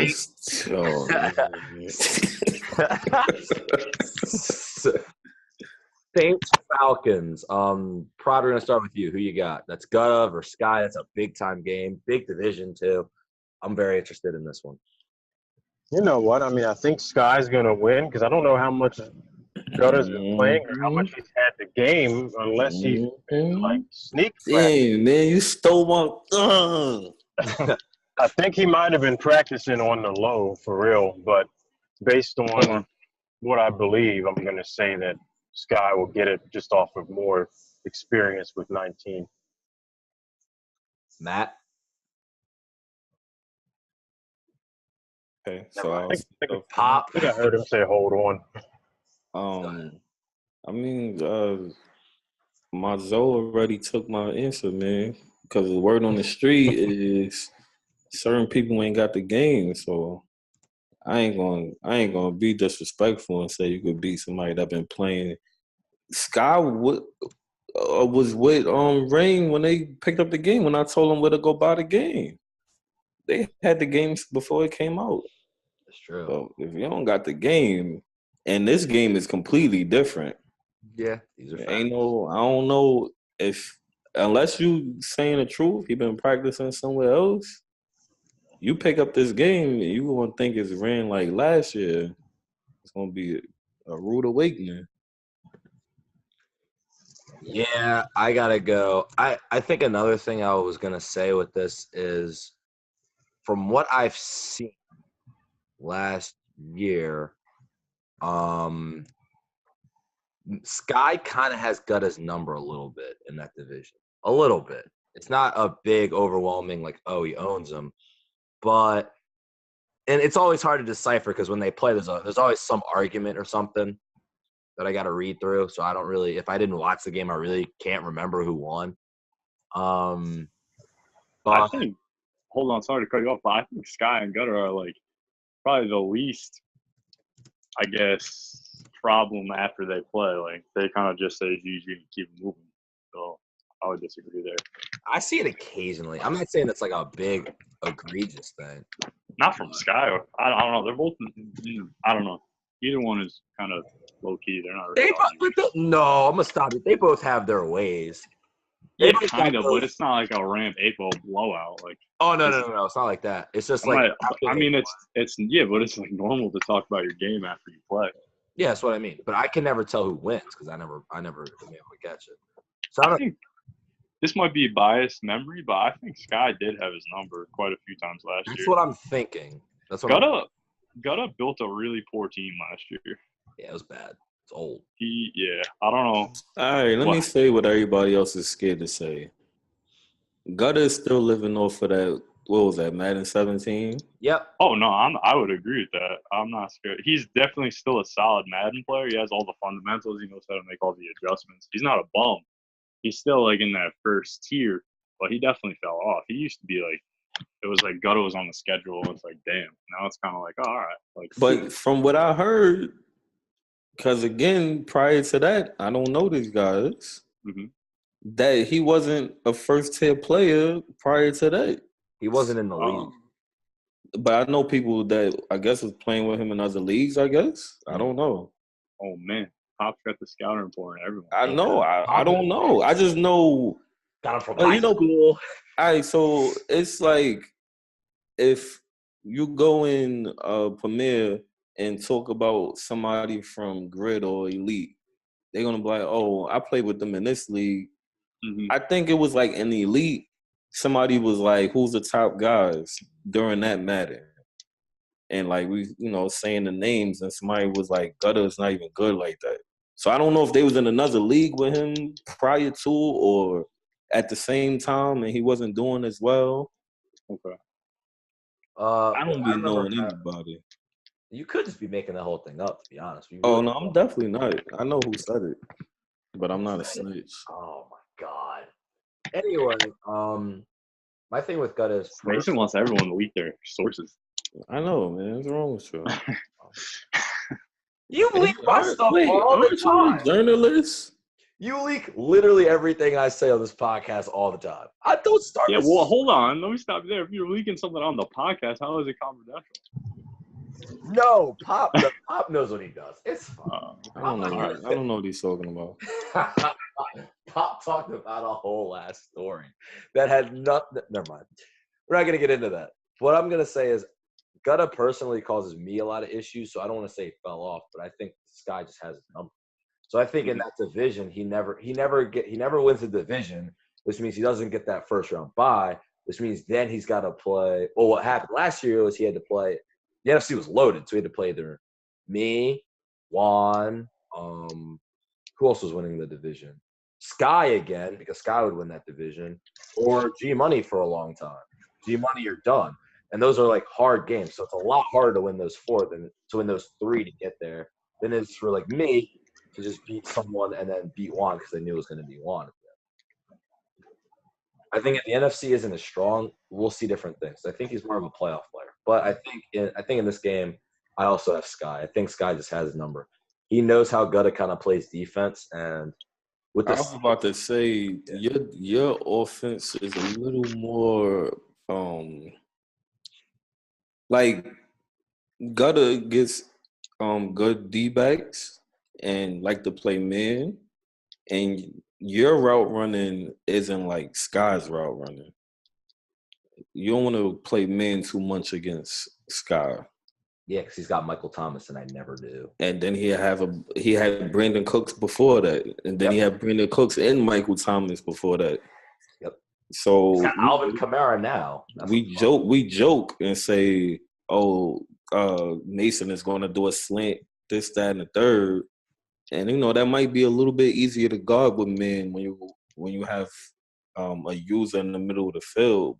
Saints Falcons. Prod, we're gonna start with you. Who you got? That's Gutta versus Sky. That's a big time game, big division too. I'm very interested in this one. You know what? I mean, I think Sky's going to win because I don't know how much Gutta's been playing or how much he's had the game unless he's been, like, sneak practicing. Damn, man, you stole my I think he might have been practicing on the low for real, but based on what I believe, I'm going to say that Sky will get it just off of more experience with 19. Matt? Okay, so Pop. I think I heard him say, hold on. I mean, my Zoe already took my answer, man. Because the word on the street is certain people ain't got the game, so I ain't gonna be disrespectful and say you could beat somebody that been playing. Sky was with Rain when they picked up the game. When I told them where to go buy the game, they had the games before it came out. That's true. So if you don't got the game, and this game is completely different. Yeah, these are facts. I don't know if unless you saying the truth, he been practicing somewhere else. You pick up this game, you gonna think it's ran like last year. It's gonna be a rude awakening. Yeah, I gotta go. I think another thing I was gonna say with this is, from what I've seen last year, Sky kind of has Gutta's number a little bit in that division. A little bit. It's not a big, overwhelming, like, oh, he owns him. But and it's always hard to decipher because when they play, there's always some argument or something that I got to read through. So I don't really, if I didn't watch the game, I really can't remember who won. I But think. Hold on, sorry to cut you off, but I think Sky and Gutter are like probably the least, I guess, problem after they play. Like they kind of just say GG and keep moving. So I would disagree there. I see it occasionally. I'm not saying it's like a big egregious thing. Not from Sky. I don't know. They're both. I don't know. Either one is kind of low key. They're not really. No, I'm gonna stop it. They both have their ways. Yeah, kind of, but it's not like a ramp 8-ball blowout. Like, oh no, it's not like that. It's just like I mean, it's yeah, but it's like normal to talk about your game after you play. Yeah, that's what I mean. But I can never tell who wins because I never been able to catch it. So I think this might be biased memory, but I think Sky did have his number quite a few times last year. That's what I'm thinking. That's what Gutta built a really poor team last year. Yeah, it was bad. It's old. I don't know. All right, let me say what everybody else is scared to say. Gutta is still living off of that. What was that, Madden 17? Yep. Oh no, I would agree with that. I'm not scared. He's definitely still a solid Madden player. He has all the fundamentals. He knows how to make all the adjustments. He's not a bum. He's still like in that first tier, but he definitely fell off. He used to be like, it was like Gutta was on the schedule. It's like, damn. Now it's kind of like, oh, all right. Like, but from what I heard, because again, prior to that, I don't know these guys. Mm-hmm. That he wasn't a first-tier player prior to that. He wasn't in the league. But I know people that I guess was playing with him in other leagues, I guess. I don't know. Oh, man. Pop's got the scouting report and everyone. I know. I don't know. I just know. Got him from high school. All right, so it's like if you go in Premier and talk about somebody from Grid or Elite, they're going to be like, oh, I played with them in this league. Mm-hmm. I think it was like in the Elite, somebody was like, who's the top guys during that matter? And like we, saying the names, and somebody was like, Gutta's not even good like that. So I don't know if they was in another league with him prior to or at the same time and he wasn't doing as well. Okay. I don't be knowing anybody. You could just be making the whole thing up, to be honest. No, I'm definitely not. I know who said it, but I'm not a snitch. Oh my god. Anyway, my thing with Gutta is Mason wants everyone to leak their sources. I know, man. What's wrong with you? You leak my stuff all the time. Journalist? You leak literally everything I say on this podcast all the time. I don't start. Yeah, well, hold on. Let me stop you there. If you're leaking something on the podcast, how is it confidential? No, Pop knows what he does. It's fine. I don't know what he's talking about. Pop talked about a whole ass story that had nothing. Never mind. We're not gonna get into that. What I'm gonna say is, Gutta personally causes me a lot of issues, so I don't want to say he fell off, but I think Sky just has his number. So I think in that division, he never wins the division, which means he doesn't get that first round bye, which means then he's got to play. Well, what happened last year was he had to play. The NFC was loaded, so he had to play either me, Juan, who else was winning the division? Sky again, because Sky would win that division, or G Money for a long time. G Money, you're done. And those are like hard games. So it's a lot harder to win those four than to win those three to get there than it's for like me to just beat someone and then beat Juan because I knew it was going to be Juan. I think if the NFC isn't as strong, we'll see different things. I think he's more of a playoff player. But I think in this game, I also have Sky. I think Sky just has his number. He knows how Gutta kind of plays defense, and with I was about to say your offense is a little more like Gutta gets good D-backs and like to play men, and your route running isn't like Sky's route running. You don't want to play men too much against Sky. Yeah, because he's got Michael Thomas, and I never do. And then he had Brandon Cooks before that, and then he had Brandon Cooks and Michael Thomas before that. Yep. So he's got Alvin Kamara now. We joke and say, "Oh, Mason is going to do a slant, this, that, and the third," and that might be a little bit easier to guard with men when you have a user in the middle of the field.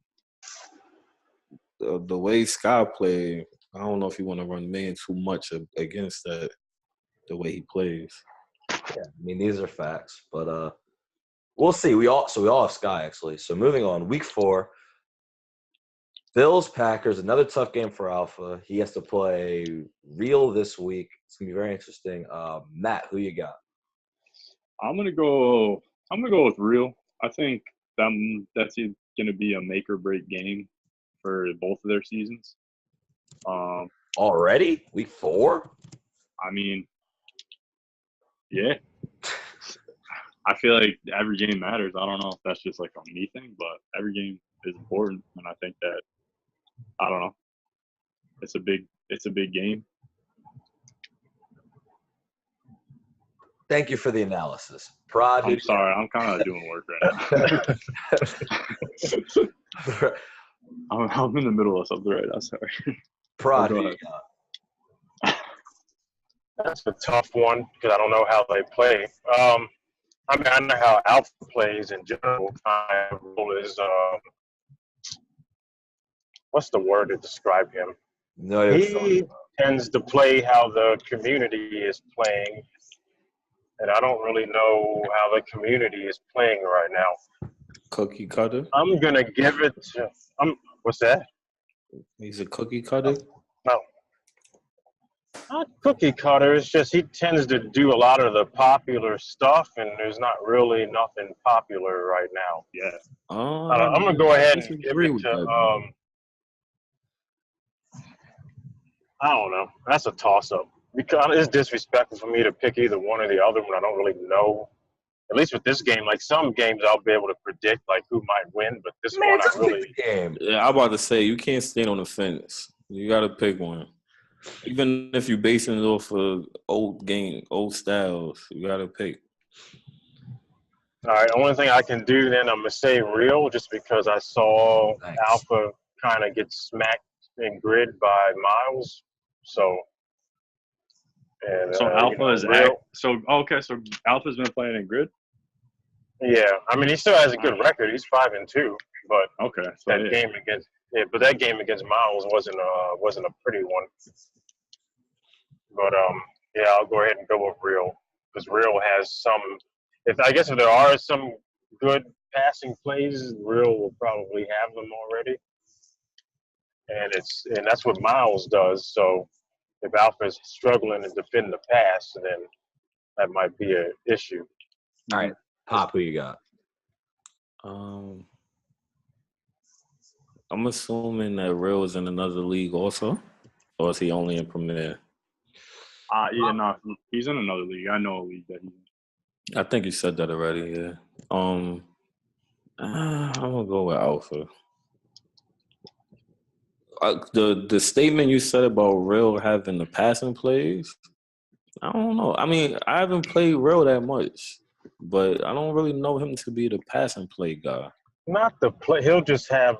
The way Sky played, I don't know if you want to run man too much against that, the way he plays. Yeah, I mean these are facts, but we'll see. We all have Sky actually. So moving on, week 4, Bills Packers, another tough game for Alpha. He has to play Real this week. It's gonna be very interesting. Matt, who you got? I'm gonna go with Real. I think that's gonna be a make or break game for both of their seasons. Already? Week 4? I mean, yeah. I feel like every game matters. I don't know if that's just like a me thing, but every game is important, and I think that I don't know. It's a big game. Thank you for the analysis. Prod, I'm sorry, I'm kind of doing work right now. I'm in the middle of something right now. Sorry. Prod, Go who you ahead. got? That's a tough one because I don't know how they play. I mean, I know how Alpha plays in general. Kind of role is what's the word to describe him? No, He tends to play how the community is playing, and I don't really know how the community is playing right now. Cookie cutter. I'm gonna give it to what's that? He's a cookie cutter. No, not cookie cutter. It's just he tends to do a lot of the popular stuff, and there's not really nothing popular right now. Yeah. I'm gonna go ahead and give disagree it with to that, I don't know. That's a toss-up. Because it's disrespectful for me to pick either one or the other when I don't really know. At least with this game, like some games I'll be able to predict like who might win, but this Man, one I just really pick the game. Yeah, I'm about to say you can't stand on the fence. You got to pick one. Even if you're basing it off of old styles, you got to pick. all right. Only thing I can do then I'm gonna say Real just because I saw Thanks. Alpha kind of get smacked in grid by Miles. So and So Alpha is Real. so Alpha's been playing in grid. Yeah, I mean he still has a good record. He's 5-2, but Okay, so that yeah. game against that game against Miles wasn't a pretty one. But yeah, I'll go ahead and go with Real because Real has some. If there are some good passing plays, Real will probably have them already, and that's what Miles does. So if Alpha's struggling to defend the pass, then that might be an issue. All right, Pop, who you got? I'm assuming that Real is in another league also, or is he only in Premier? Yeah, no, he's in another league. I know a league that he's in. I think you said that already. Yeah. I'm gonna go with Alpha. The statement you said about Real having the passing plays, I don't know. I mean, I haven't played Real that much, but I don't really know him to be the passing play guy. Not the play. He'll just have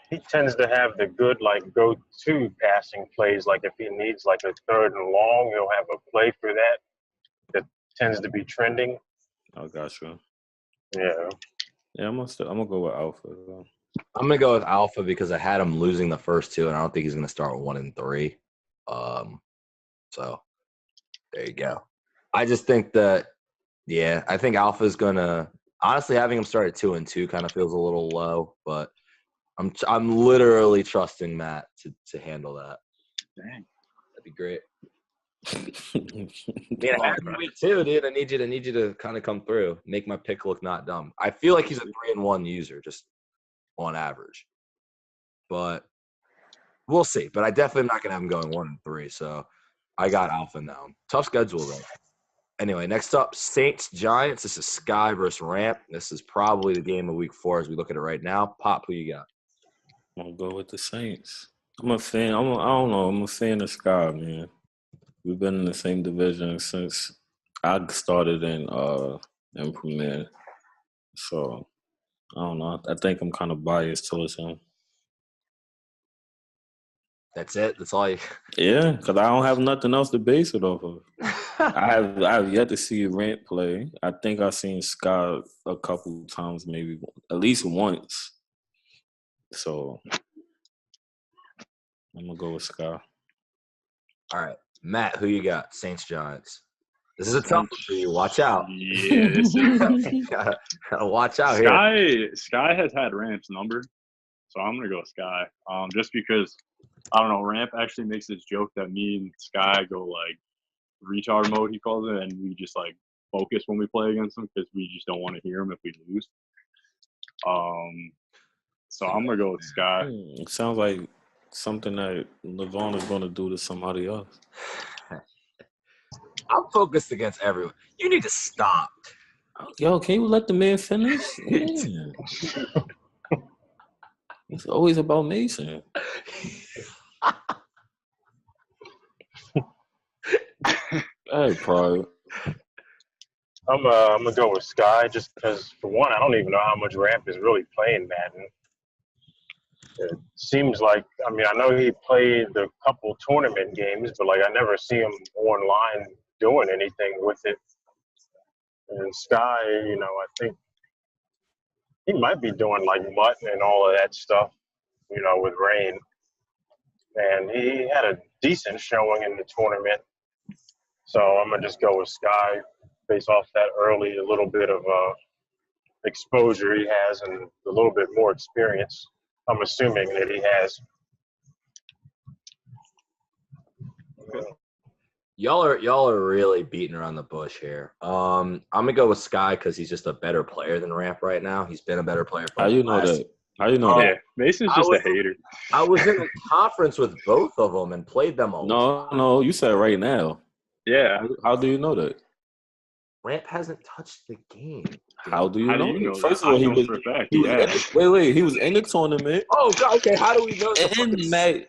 he tends to have the good go-to passing plays. Like if he needs like a 3rd and long, he'll have a play for that tends to be trending. I got you. Yeah. Yeah, I'm gonna go with Alpha. I'm gonna go with Alpha because I had him losing the first 2, and I don't think he's gonna start 1-3. So there you go. I just think that, yeah, I think Alpha's gonna. Honestly, having him start at 2-2 kind of feels a little low, but I'm literally trusting Matt to handle that. Dang. That'd be great. Yeah, week 2, dude. I need you to kind of come through, make my pick look not dumb. I feel like he's a 3-1 user, just on average, but we'll see. But I definitely am not gonna have him going 1-3. So I got Alpha now. Tough schedule though. Anyway, next up, Saints Giants. This is Sky versus Ramp. This is probably the game of week 4 as we look at it right now. Pop, who you got? I'm gonna go with the Saints. I'm a fan. I don't know. I'm a fan of Sky, man. We've been in the same division since I started in Premier. So I don't know. I think I'm kind of biased towards him. That's it. That's all you. Yeah, because I don't have nothing else to base it off of. I have yet to see Rant play. I think I've seen Scott a couple times, maybe at least once. So I'm gonna go with Sky. All right, Matt, who you got? Saints Giants. This is a tough one for you. Watch out. Yeah, this is Gotta watch out here. Sky has had Ramp's number, so I'm gonna go Sky. Just because I don't know, Ramp actually makes this joke that me and Sky go like retard mode, he calls it, and we just like focus when we play against him because we just don't want to hear him if we lose. So I'm gonna go with Sky. It sounds like something that Levon is gonna do to somebody else. I'm focused against everyone. You need to stop. Yo, can you let the man finish? Yeah. It's always about Mason. Hey, Pride. I'm gonna go with Sky just because, for one, I don't even know how much Ramp is really playing Madden. It seems like, I mean, I know he played a couple tournament games, but like I never see him online doing anything with it. And Sky, you know, I think he might be doing like Mutt and all of that stuff, you know, with Rain. And he had a decent showing in the tournament. So I'm going to just go with Sky based off that early, a little bit of exposure he has and a little bit more experience. I'm assuming that he has. Y'all are really beating around the bush here. I'm gonna go with Sky because he's just a better player than Ramp right now. He's been a better player. How you know that? How you know Yeah, that? Mason's just a hater. I was in a conference with both of them and played them a lot. No, you said right now. Yeah. How do you know that? Ramp hasn't touched the game. How do you How do know? you know First that? of all, I he know was. for a fact He he was has. wait. He was in the tournament. Oh, God, okay. How do we know? And Matt,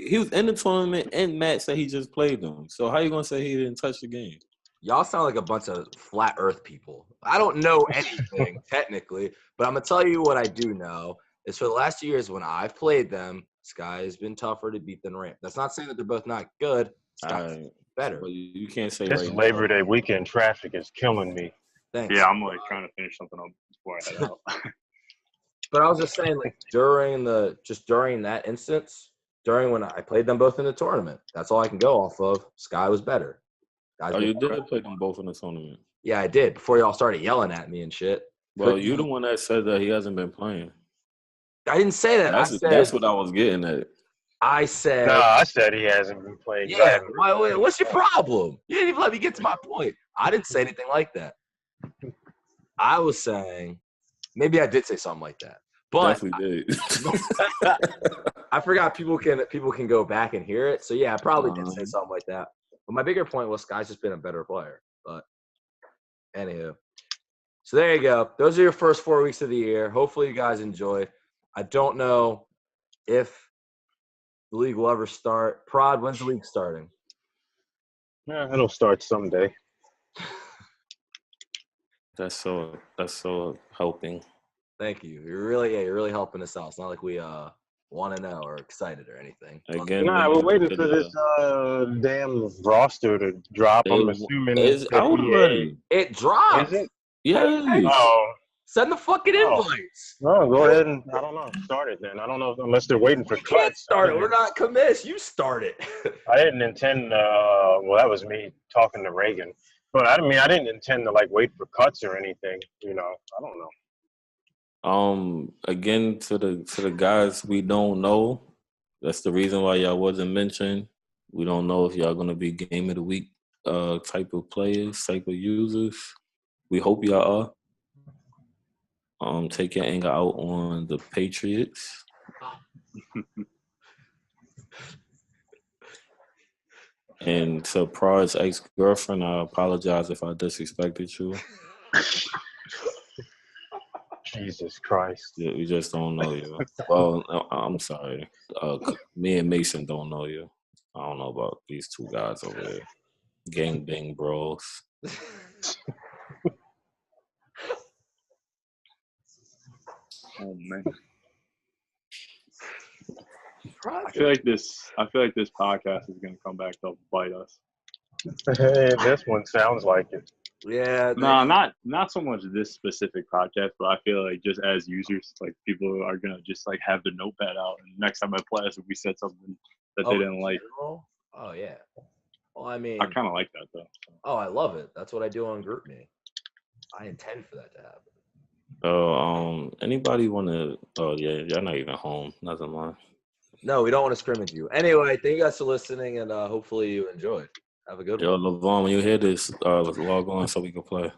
he was in the tournament, and Matt said he just played them. So how you gonna say he didn't touch the game? Y'all sound like a bunch of flat Earth people. I don't know anything technically, but I'm gonna tell you what I do know is for the last 2 years when I've played them, Sky has been tougher to beat than Ramp. That's not saying that they're both not good. Sky's better. But you can't say This right Labor now. Day weekend traffic is killing me. Thanks. Yeah, I'm like trying to finish something up before I head out. But I was just saying, like during that instance, during when I played them both in the tournament, that's all I can go off of. Sky was better. Oh, you did play them both in the tournament. Yeah, I did. Before y'all started yelling at me and shit. Well, you're the one that said that he hasn't been playing. I didn't say that. That's what I was getting at. I said. No, I said he hasn't been playing. Yeah. What's your problem? You didn't even let me get to my point. I didn't say anything like that. I was saying, maybe I did say something like that. But Definitely did. I forgot people can go back and hear it. So yeah, I probably did say something like that. But my bigger point was Sky's just been a better player. But anywho. So there you go. Those are your first 4 weeks of the year. Hopefully you guys enjoyed. I don't know if the league will ever start. Prod, when's the league starting? Yeah, it'll start someday. That's so helping. Thank you. You're really helping us out. It's not like we want to know or excited or anything. Again, Nah, we're waiting for this damn roster to drop. I'm assuming it's out already. It dropped. Is it? Yeah. Oh. Send the fucking invites. No, go ahead and I don't know. Start it then. I don't know unless they're waiting for We can't cuts. start it. We're not commiss. You start it. I didn't intend. Well, that was me talking to Reagan. But I didn't intend to like wait for cuts or anything. You know, I don't know. Again, to the guys we don't know. That's the reason why y'all wasn't mentioned. We don't know if y'all gonna be game of the week type of players, type of users. We hope y'all are. Take your anger out on the Patriots. And to Prod's ex-girlfriend, I apologize if I disrespected you. Jesus Christ. Yeah, we just don't know you. Well, I'm sorry. Me and Mason don't know you. I don't know about these two guys over there. Gang bang bros. Oh man. I feel like this podcast is gonna come back to bite us. Hey, this one sounds like it. Yeah. No, not so much this specific podcast, but I feel like just as users, like people are gonna just like have the notepad out, and next time in class, if we said something that they didn't like, Oh yeah. Well, I mean, I kind of like that though. oh, I love it. That's what I do on GroupMe. I intend for that to happen. Anybody want to? Oh yeah, y'all not even home. Nothing mind. No, we don't want to scrimmage you. Anyway, thank you guys for listening, and hopefully you enjoyed. Have a good Yo, one. Levon, when you hear this, log on so we can play.